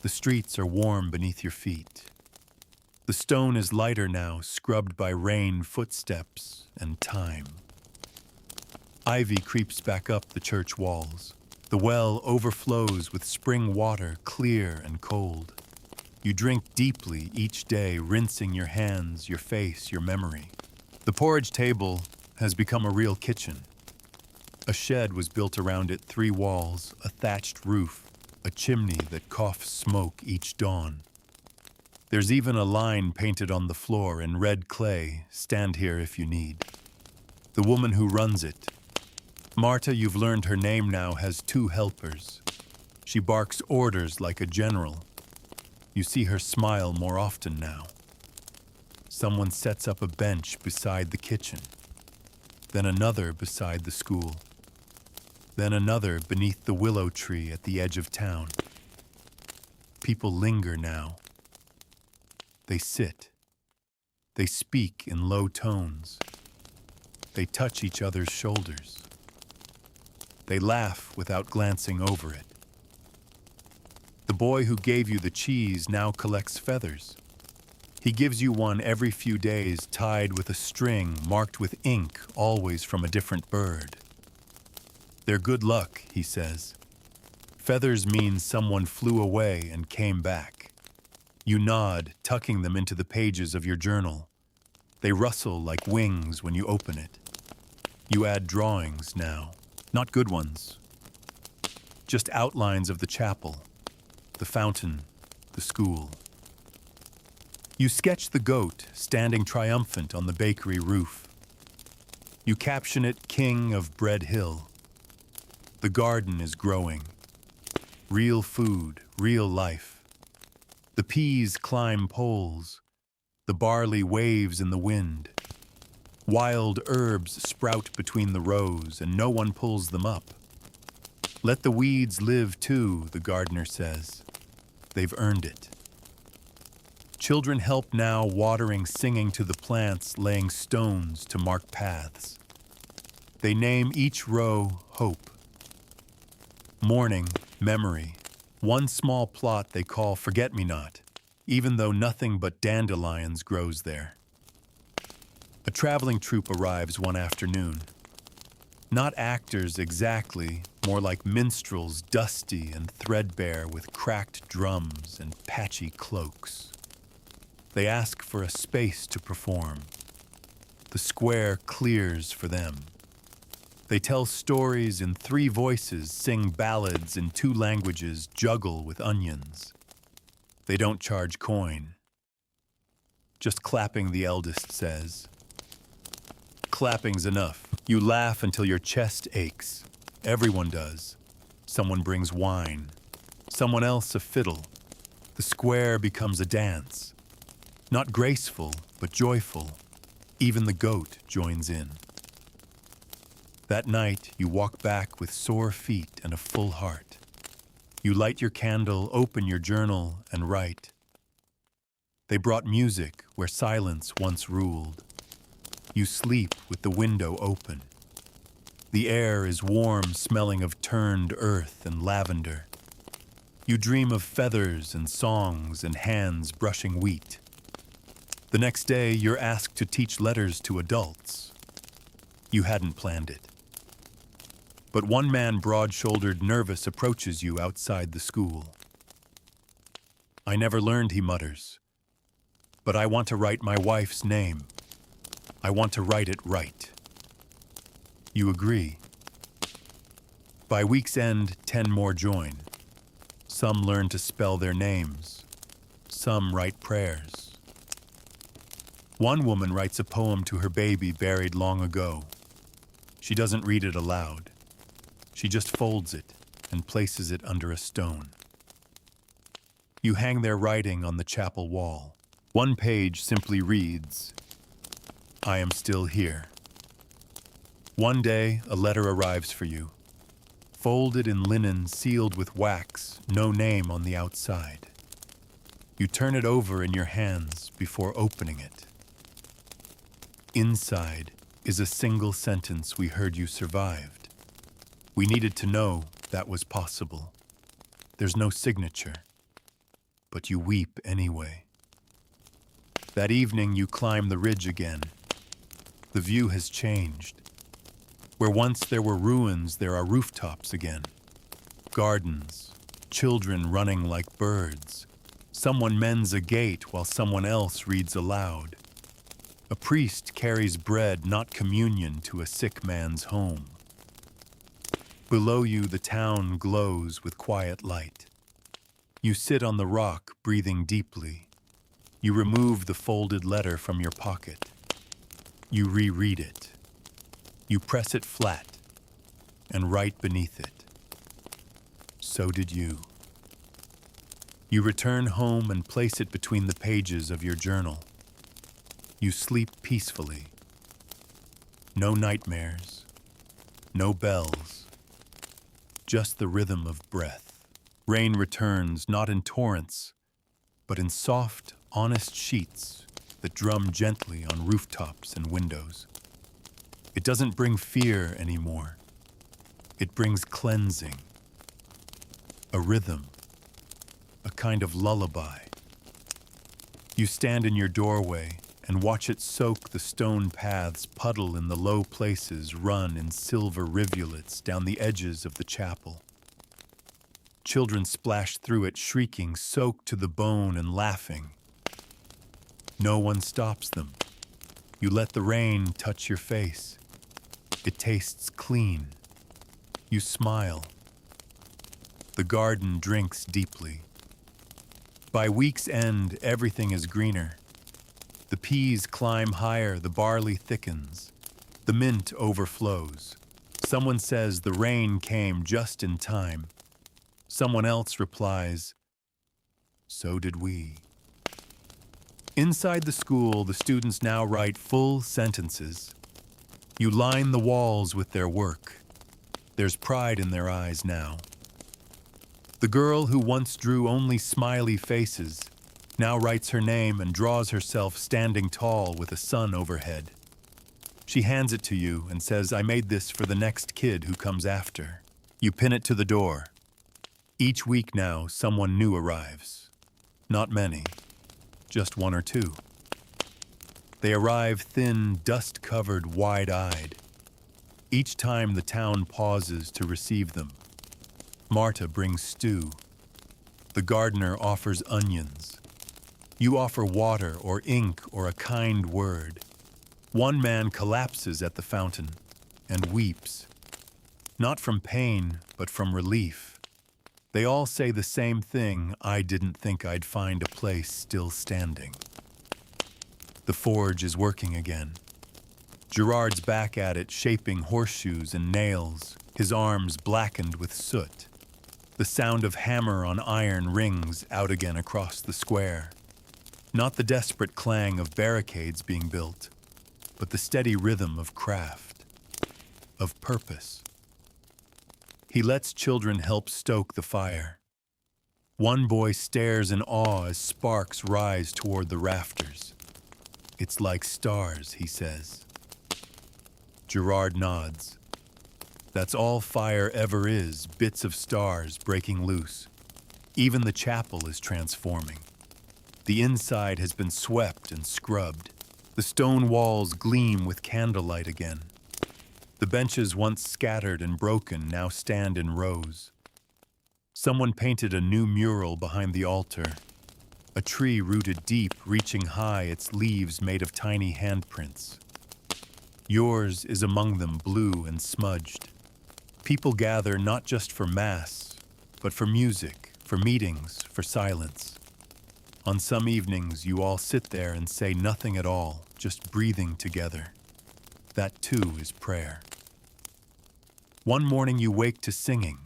The streets are warm beneath your feet. The stone is lighter now, scrubbed by rain, footsteps, and time. Ivy creeps back up the church walls. The well overflows with spring water, clear and cold. You drink deeply each day, rinsing your hands, your face, your memory. The porridge table has become a real kitchen. A shed was built around it, 3 walls, a thatched roof, a chimney that coughs smoke each dawn. There's even a line painted on the floor in red clay, stand here if you need. The woman who runs it, Marta, you've learned her name now, has 2 helpers. She barks orders like a general. You see her smile more often now. Someone sets up a bench beside the kitchen, then another beside the school, then another beneath the willow tree at the edge of town. People linger now. They sit. They speak in low tones. They touch each other's shoulders. They laugh without glancing over it. The boy who gave you the cheese now collects feathers. He gives you one every few days, tied with a string marked with ink, always from a different bird. They're good luck, he says. Feathers mean someone flew away and came back. You nod, tucking them into the pages of your journal. They rustle like wings when you open it. You add drawings now, not good ones. Just outlines of the chapel, the fountain, the school. You sketch the goat standing triumphant on the bakery roof. You caption it King of Bread Hill. The garden is growing. Real food, real life. The peas climb poles. The barley waves in the wind. Wild herbs sprout between the rows, and no one pulls them up. Let the weeds live too, the gardener says. They've earned it. Children help now, watering, singing to the plants, laying stones to mark paths. They name each row hope. Morning, memory. One small plot they call forget-me-not, even though nothing but dandelions grows there. A traveling troupe arrives one afternoon. Not actors exactly, more like minstrels, dusty and threadbare with cracked drums and patchy cloaks. They ask for a space to perform. The square clears for them. They tell stories in 3 voices, sing ballads in 2 languages, juggle with onions. They don't charge coin. Just clapping, the eldest says. Clapping's enough. You laugh until your chest aches. Everyone does. Someone brings wine. Someone else a fiddle. The square becomes a dance. Not graceful, but joyful. Even the goat joins in. That night, you walk back with sore feet and a full heart. You light your candle, open your journal, and write. They brought music where silence once ruled. You sleep with the window open. The air is warm, smelling of turned earth and lavender. You dream of feathers and songs and hands brushing wheat. The next day, you're asked to teach letters to adults. You hadn't planned it. But one man, broad-shouldered, nervous, approaches you outside the school. I never learned, he mutters. But I want to write my wife's name. I want to write it right. You agree. By week's end, 10 more join. Some learn to spell their names. Some write prayers. One woman writes a poem to her baby buried long ago. She doesn't read it aloud. She just folds it and places it under a stone. You hang their writing on the chapel wall. One page simply reads, I am still here. One day, a letter arrives for you. Folded in linen, sealed with wax, no name on the outside. You turn it over in your hands before opening it. Inside is a single sentence: we heard you survived. We needed to know that was possible. There's no signature, but you weep anyway. That evening you climb the ridge again. The view has changed. Where once there were ruins, there are rooftops again. Gardens, children running like birds. Someone mends a gate while someone else reads aloud. A priest carries bread, not communion, to a sick man's home. Below you, the town glows with quiet light. You sit on the rock, breathing deeply. You remove the folded letter from your pocket. You reread it. You press it flat and write beneath it. So did you. You return home and place it between the pages of your journal. You sleep peacefully. No nightmares, no bells, just the rhythm of breath. Rain returns not in torrents, but in soft, honest sheets that drum gently on rooftops and windows. It doesn't bring fear anymore. It brings cleansing, a rhythm, a kind of lullaby. You stand in your doorway and watch it soak the stone paths, puddle in the low places, run in silver rivulets down the edges of the chapel. Children splash through it, shrieking, soaked to the bone and laughing. No one stops them. You let the rain touch your face. It tastes clean. You smile. The garden drinks deeply. By week's end, everything is greener. The peas climb higher, the barley thickens. The mint overflows. Someone says the rain came just in time. Someone else replies, so did we. Inside the school, the students now write full sentences. You line the walls with their work. There's pride in their eyes now. The girl who once drew only smiley faces now writes her name and draws herself standing tall with a sun overhead. She hands it to you and says, I made this for the next kid who comes after. You pin it to the door. Each week now, someone new arrives. Not many, just 1 or 2. They arrive thin, dust-covered, wide-eyed. Each time the town pauses to receive them. Marta brings stew. The gardener offers onions. You offer water or ink or a kind word. One man collapses at the fountain and weeps, not from pain, but from relief. They all say the same thing: I didn't think I'd find a place still standing. The forge is working again. Gerard's back at it, shaping horseshoes and nails, his arms blackened with soot. The sound of hammer on iron rings out again across the square. Not the desperate clang of barricades being built, but the steady rhythm of craft, of purpose. He lets children help stoke the fire. One boy stares in awe as sparks rise toward the rafters. It's like stars, he says. Gerard nods. That's all fire ever is, bits of stars breaking loose. Even the chapel is transforming. The inside has been swept and scrubbed. The stone walls gleam with candlelight again. The benches once scattered and broken now stand in rows. Someone painted a new mural behind the altar. A tree rooted deep, reaching high, its leaves made of tiny handprints. Yours is among them, blue and smudged. People gather not just for mass, but for music, for meetings, for silence. On some evenings, you all sit there and say nothing at all, just breathing together. That too is prayer. One morning you wake to singing.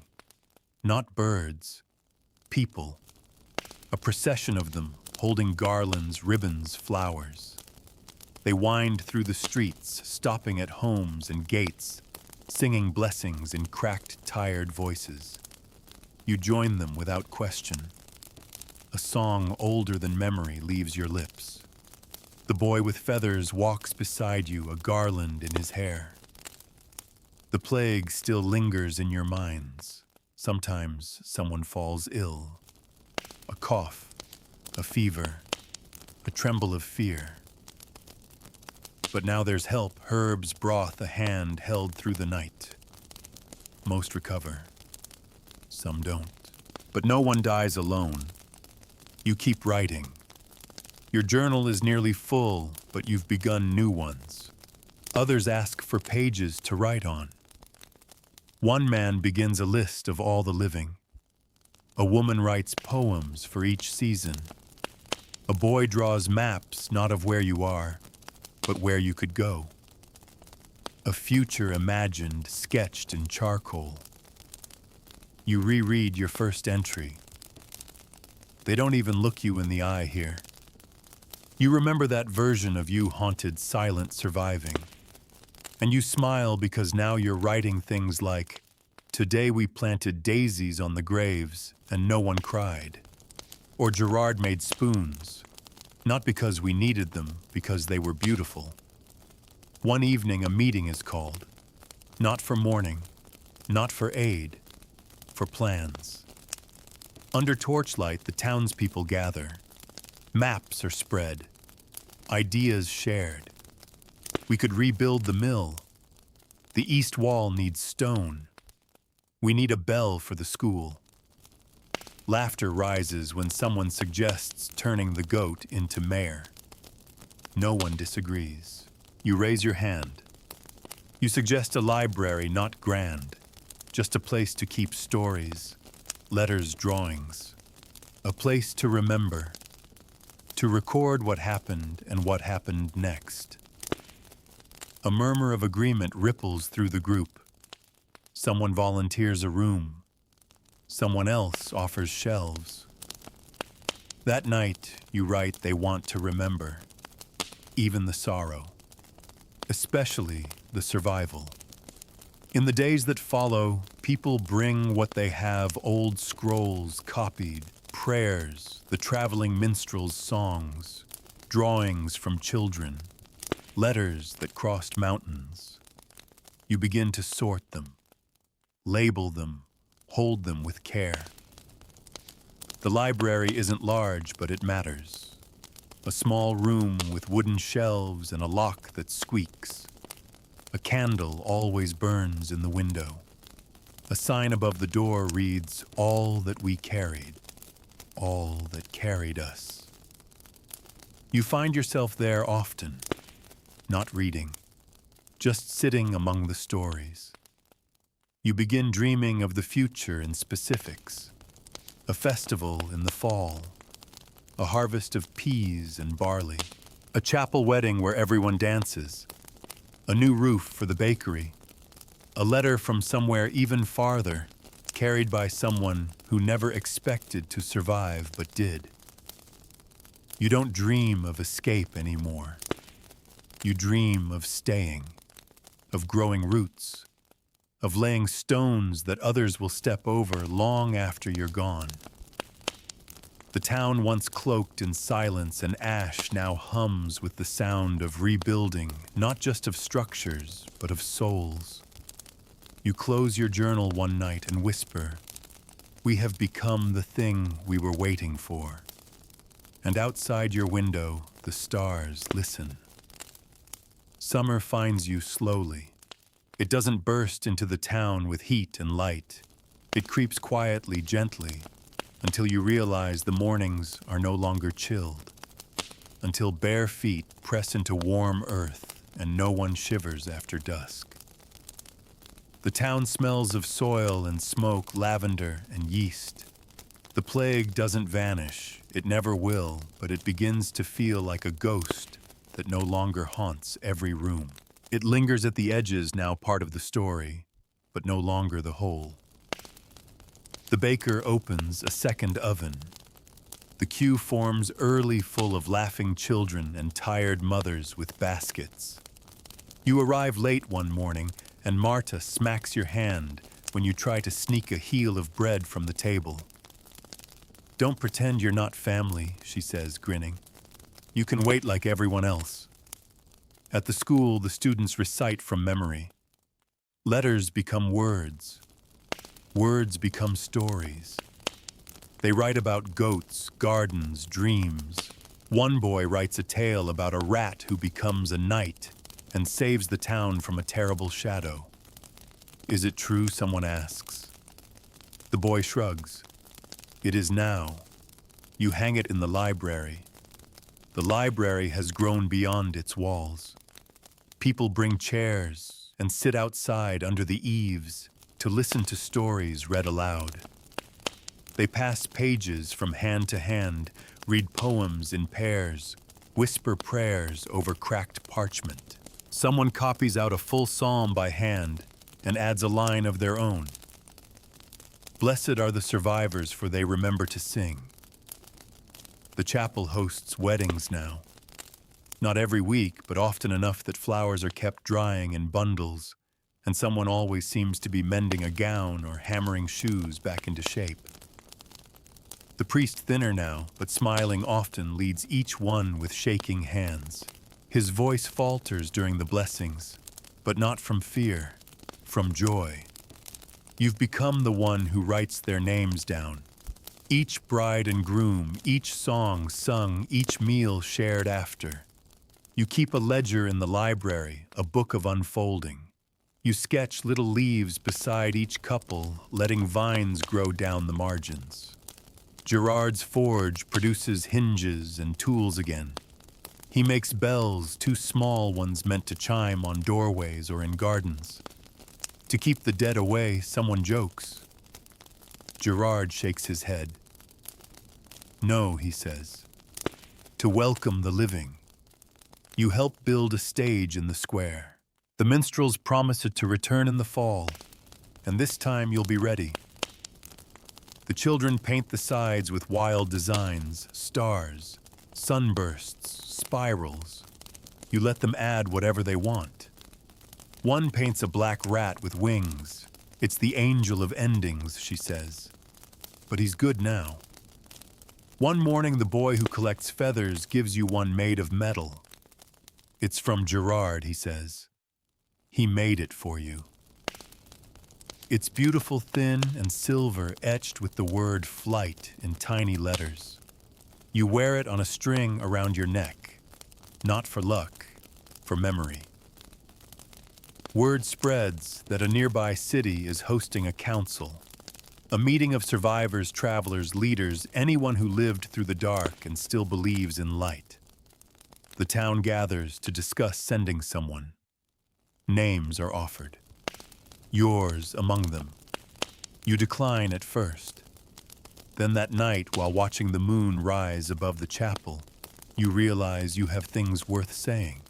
Not birds, people. A procession of them, holding garlands, ribbons, flowers. They wind through the streets, stopping at homes and gates, singing blessings in cracked, tired voices. You join them without question. A song older than memory leaves your lips. The boy with feathers walks beside you, a garland in his hair. The plague still lingers in your minds. Sometimes someone falls ill. A cough, a fever, a tremble of fear. But now there's help, herbs, broth, a hand held through the night. Most recover. Some don't. But no one dies alone. You keep writing. Your journal is nearly full, but you've begun new ones. Others ask for pages to write on. One man begins a list of all the living. A woman writes poems for each season. A boy draws maps not of where you are, but where you could go. A future imagined, sketched in charcoal. You reread your first entry. They don't even look you in the eye here. You remember that version of you haunted, silent, surviving. And you smile because now you're writing things like, "Today we planted daisies on the graves and no one cried." Or Gerard made spoons, not because we needed them, because they were beautiful. One evening a meeting is called, not for mourning, not for aid, for plans. Under torchlight, the townspeople gather. Maps are spread, ideas shared. We could rebuild the mill. The east wall needs stone. We need a bell for the school. Laughter rises when someone suggests turning the goat into mayor. No one disagrees. You raise your hand. You suggest a library, not grand, just a place to keep stories, letters, drawings, a place to remember, to record what happened and what happened next. A murmur of agreement ripples through the group. Someone volunteers a room. Someone else offers shelves. That night, you write they want to remember, even the sorrow, especially the survival. In the days that follow, people bring what they have: old scrolls copied, prayers, the traveling minstrel's songs, drawings from children, letters that crossed mountains. You begin to sort them, label them, hold them with care. The library isn't large, but it matters. A small room with wooden shelves and a lock that squeaks. A candle always burns in the window. A sign above the door reads, "All that we carried, all that carried us." You find yourself there often, not reading, just sitting among the stories. You begin dreaming of the future in specifics, a festival in the fall, a harvest of peas and barley, a chapel wedding where everyone dances, a new roof for the bakery, a letter from somewhere even farther, carried by someone who never expected to survive but did. You don't dream of escape anymore. You dream of staying, of growing roots, of laying stones that others will step over long after you're gone. The town once cloaked in silence and ash now hums with the sound of rebuilding, not just of structures, but of souls. You close your journal one night and whisper, "We have become the thing we were waiting for." And outside your window, the stars listen. Summer finds you slowly. It doesn't burst into the town with heat and light. It creeps quietly, gently, until you realize the mornings are no longer chilled, until bare feet press into warm earth and no one shivers after dusk. The town smells of soil and smoke, lavender and yeast. The plague doesn't vanish, it never will, but it begins to feel like a ghost that no longer haunts every room. It lingers at the edges, now part of the story, but no longer the whole. The baker opens a second oven. The queue forms early, full of laughing children and tired mothers with baskets. You arrive late one morning, and Marta smacks your hand when you try to sneak a heel of bread from the table. "Don't pretend you're not family," she says, grinning. "You can wait like everyone else." At the school, the students recite from memory. Letters become words. Words become stories. They write about goats, gardens, dreams. One boy writes a tale about a rat who becomes a knight and saves the town from a terrible shadow. "Is it true?" someone asks. The boy shrugs. "It is now." You hang it in the library. The library has grown beyond its walls. People bring chairs and sit outside under the eaves to listen to stories read aloud. They pass pages from hand to hand, read poems in pairs, whisper prayers over cracked parchment. Someone copies out a full psalm by hand and adds a line of their own. Blessed are the survivors, for they remember to sing. The chapel hosts weddings now. Not every week, but often enough that flowers are kept drying in bundles, and someone always seems to be mending a gown or hammering shoes back into shape. The priest, thinner now, but smiling often, leads each one with shaking hands. His voice falters during the blessings, but not from fear, from joy. You've become the one who writes their names down. Each bride and groom, each song sung, each meal shared after. You keep a ledger in the library, a book of unfolding. You sketch little leaves beside each couple, letting vines grow down the margins. Gerard's forge produces hinges and tools again. He makes bells, too small ones meant to chime on doorways or in gardens. To keep the dead away, someone jokes. Gerard shakes his head. "No," he says. "To welcome the living." You help build a stage in the square. The minstrels promise it to return in the fall, and this time you'll be ready. The children paint the sides with wild designs, stars, sunbursts, spirals. You let them add whatever they want. One paints a black rat with wings. "It's the angel of endings," she says. But he's good now. One morning, the boy who collects feathers gives you one made of metal. "It's from Gerard," he says. "He made it for you." It's beautiful, thin and silver, etched with the word flight in tiny letters. You wear it on a string around your neck, not for luck, for memory. Word spreads that a nearby city is hosting a council, a meeting of survivors, travelers, leaders, anyone who lived through the dark and still believes in light. The town gathers to discuss sending someone. Names are offered. Yours among them. You decline at first. Then that night, while watching the moon rise above the chapel, you realize you have things worth saying.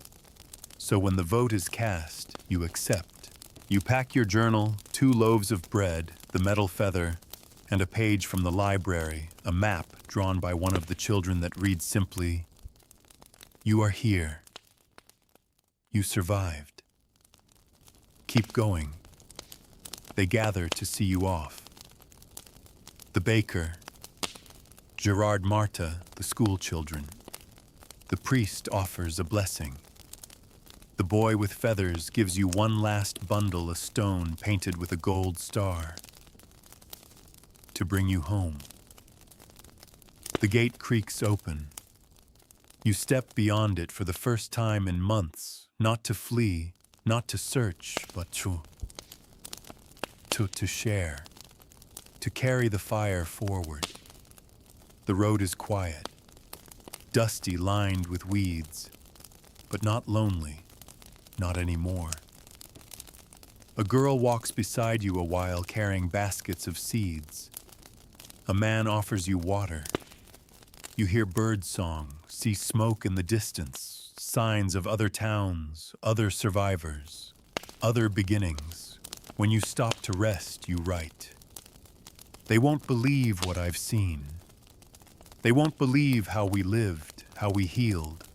So when the vote is cast, you accept. You pack your journal, 2 loaves of bread, the metal feather, and a page from the library, a map drawn by one of the children that reads simply, "You are here. You survived. Keep going." They gather to see you off. The baker, Gerard Marta, the school children. The priest offers a blessing. The boy with feathers gives you one last bundle, a stone painted with a gold star, to bring you home. The gate creaks open. You step beyond it for the first time in months, not to flee, not to search, but to share, to carry the fire forward. The road is quiet, dusty, lined with weeds, but not lonely, not anymore. A girl walks beside you a while carrying baskets of seeds. A man offers you water. You hear bird song, see smoke in the distance, signs of other towns, other survivors, other beginnings. When you stop to rest, you write. They won't believe what I've seen. They won't believe how we lived, how we healed.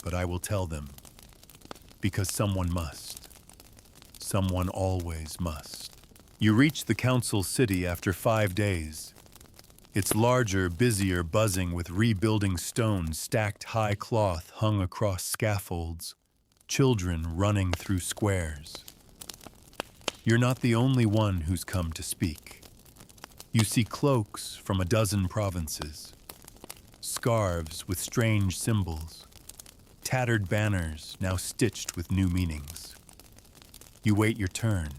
But I will tell them, because someone must. Someone always must. You reach the council city after 5 days. It's larger, busier, buzzing with rebuilding stones, stacked high cloth hung across scaffolds, children running through squares. You're not the only one who's come to speak. You see cloaks from a dozen provinces, scarves with strange symbols, tattered banners now stitched with new meanings. You wait your turn.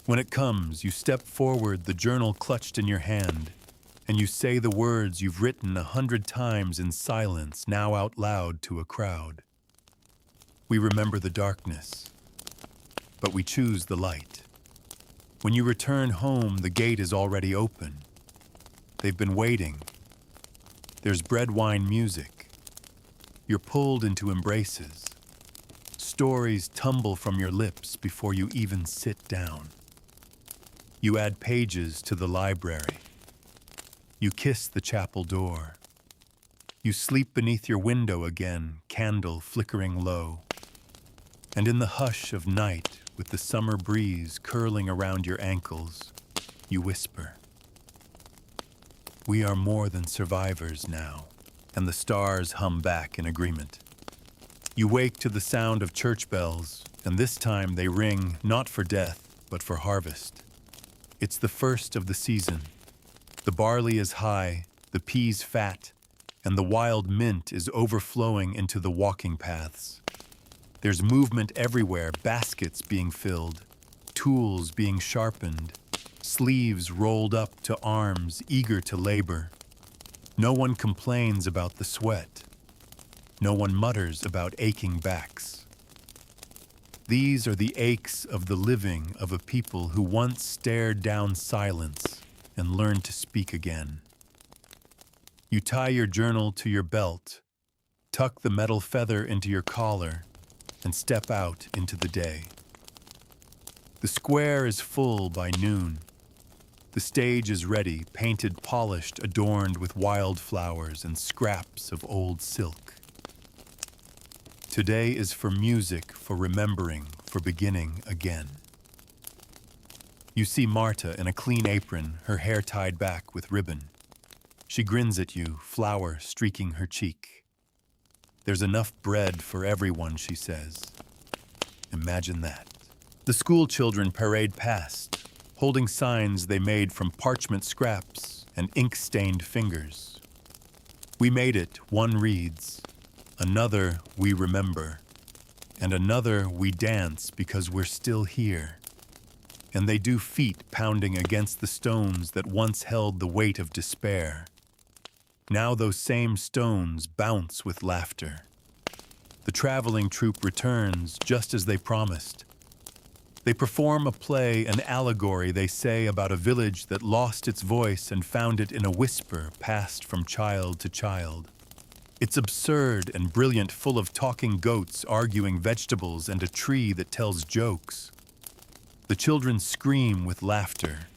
When it comes, you step forward, the journal clutched in your hand, and you say the words you've written 100 times in silence, now out loud to a crowd. We remember the darkness, but we choose the light. When you return home, the gate is already open. They've been waiting. There's bread, wine, music. You're pulled into embraces. Stories tumble from your lips before you even sit down. You add pages to the library. You kiss the chapel door. You sleep beneath your window again, candle flickering low. And in the hush of night, with the summer breeze curling around your ankles, you whisper, "We are more than survivors now," and the stars hum back in agreement. You wake to the sound of church bells, and this time they ring not for death, but for harvest. It's the first of the season. The barley is high, the peas fat, and the wild mint is overflowing into the walking paths. There's movement everywhere, baskets being filled, tools being sharpened, sleeves rolled up to arms eager to labor. No one complains about the sweat. No one mutters about aching backs. These are the aches of the living of a people who once stared down silence and learned to speak again. You tie your journal to your belt, tuck the metal feather into your collar, and step out into the day. The square is full by noon. The stage is ready, painted, polished, adorned with wildflowers and scraps of old silk. Today is for music, for remembering, for beginning again. You see Marta in a clean apron, her hair tied back with ribbon. She grins at you, flour streaking her cheek. "There's enough bread for everyone," she says. Imagine that. The school children parade past, holding signs they made from parchment scraps and ink-stained fingers. "We made it," one reads. Another, "We remember." And another, "We dance because we're still here." And they do feet pounding against the stones that once held the weight of despair. Now those same stones bounce with laughter. The traveling troupe returns just as they promised. They perform a play, an allegory, they say, about a village that lost its voice and found it in a whisper passed from child to child. It's absurd and brilliant, full of talking goats arguing vegetables and a tree that tells jokes. The children scream with laughter.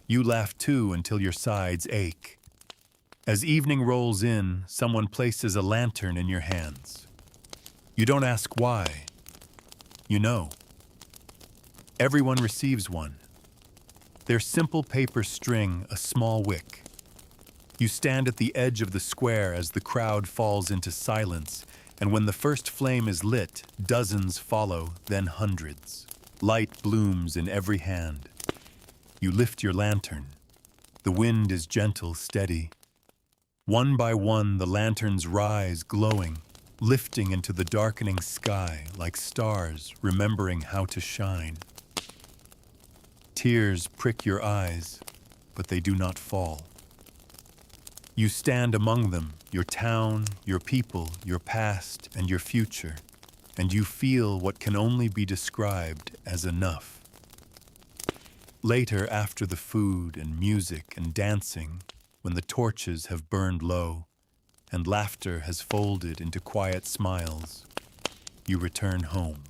You laugh too until your sides ache. As evening rolls in, someone places a lantern in your hands. You don't ask why. You know. Everyone receives one. Their simple paper string, a small wick. You stand at the edge of the square as the crowd falls into silence, and when the first flame is lit, dozens follow, then hundreds. Light blooms in every hand. You lift your lantern. The wind is gentle, steady. One by one, the lanterns rise, glowing, lifting into the darkening sky like stars remembering how to shine. Tears prick your eyes, but they do not fall. You stand among them, your town, your people, your past, and your future, and you feel what can only be described as enough. Later, after the food and music and dancing, when the torches have burned low, and laughter has folded into quiet smiles, you return home.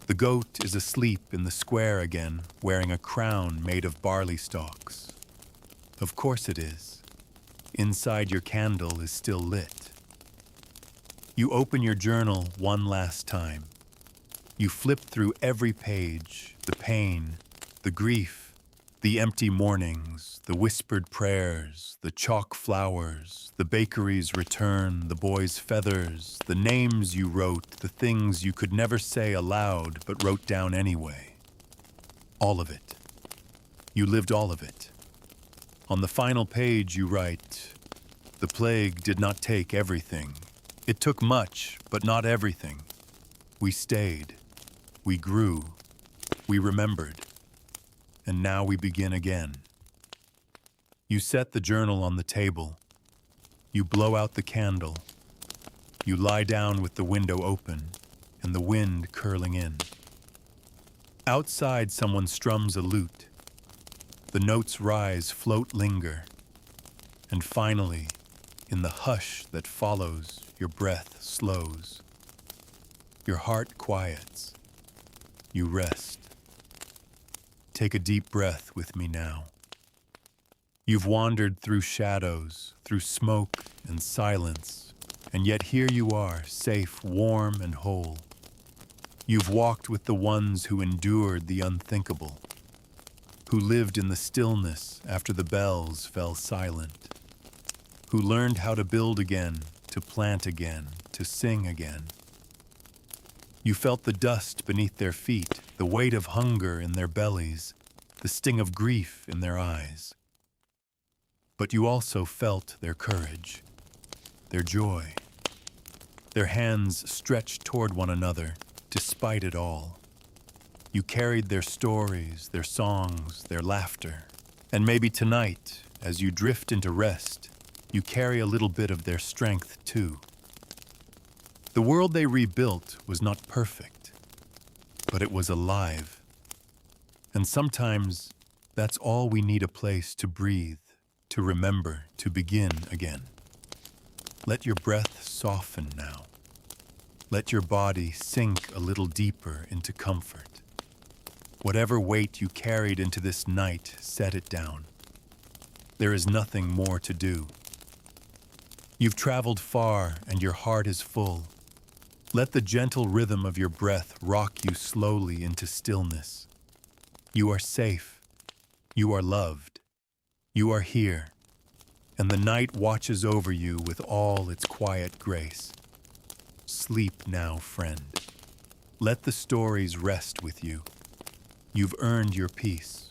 The goat is asleep in the square again, wearing a crown made of barley stalks. Of course it is. Inside your candle is still lit. You open your journal one last time. You flip through every page, the pain, the grief, the empty mornings, the whispered prayers, the chalk flowers, the bakery's return, the boy's feathers, the names you wrote, the things you could never say aloud but wrote down anyway. All of it. You lived all of it. On the final page you write, "The plague did not take everything. It took much, but not everything. We stayed. We grew. We remembered. And now we begin again." You set the journal on the table. You blow out the candle. You lie down with the window open and the wind curling in. Outside, someone strums a lute. The notes rise, float, linger. And finally, in the hush that follows, your breath slows. Your heart quiets. You rest. Take a deep breath with me now. You've wandered through shadows, through smoke and silence, and yet here you are, safe, warm, and whole. You've walked with the ones who endured the unthinkable, who lived in the stillness after the bells fell silent, who learned how to build again, to plant again, to sing again. You felt the dust beneath their feet, the weight of hunger in their bellies, the sting of grief in their eyes. But you also felt their courage, their joy, their hands stretched toward one another, despite it all. You carried their stories, their songs, their laughter. And maybe tonight, as you drift into rest, you carry a little bit of their strength too. The world they rebuilt was not perfect, but it was alive. And sometimes that's all we need, a place to breathe, to remember, to begin again. Let your breath soften now. Let your body sink a little deeper into comfort. Whatever weight you carried into this night, set it down. There is nothing more to do. You've traveled far and your heart is full. Let the gentle rhythm of your breath rock you slowly into stillness. You are safe. You are loved. You are here. And the night watches over you with all its quiet grace. Sleep now, friend. Let the stories rest with you. You've earned your peace.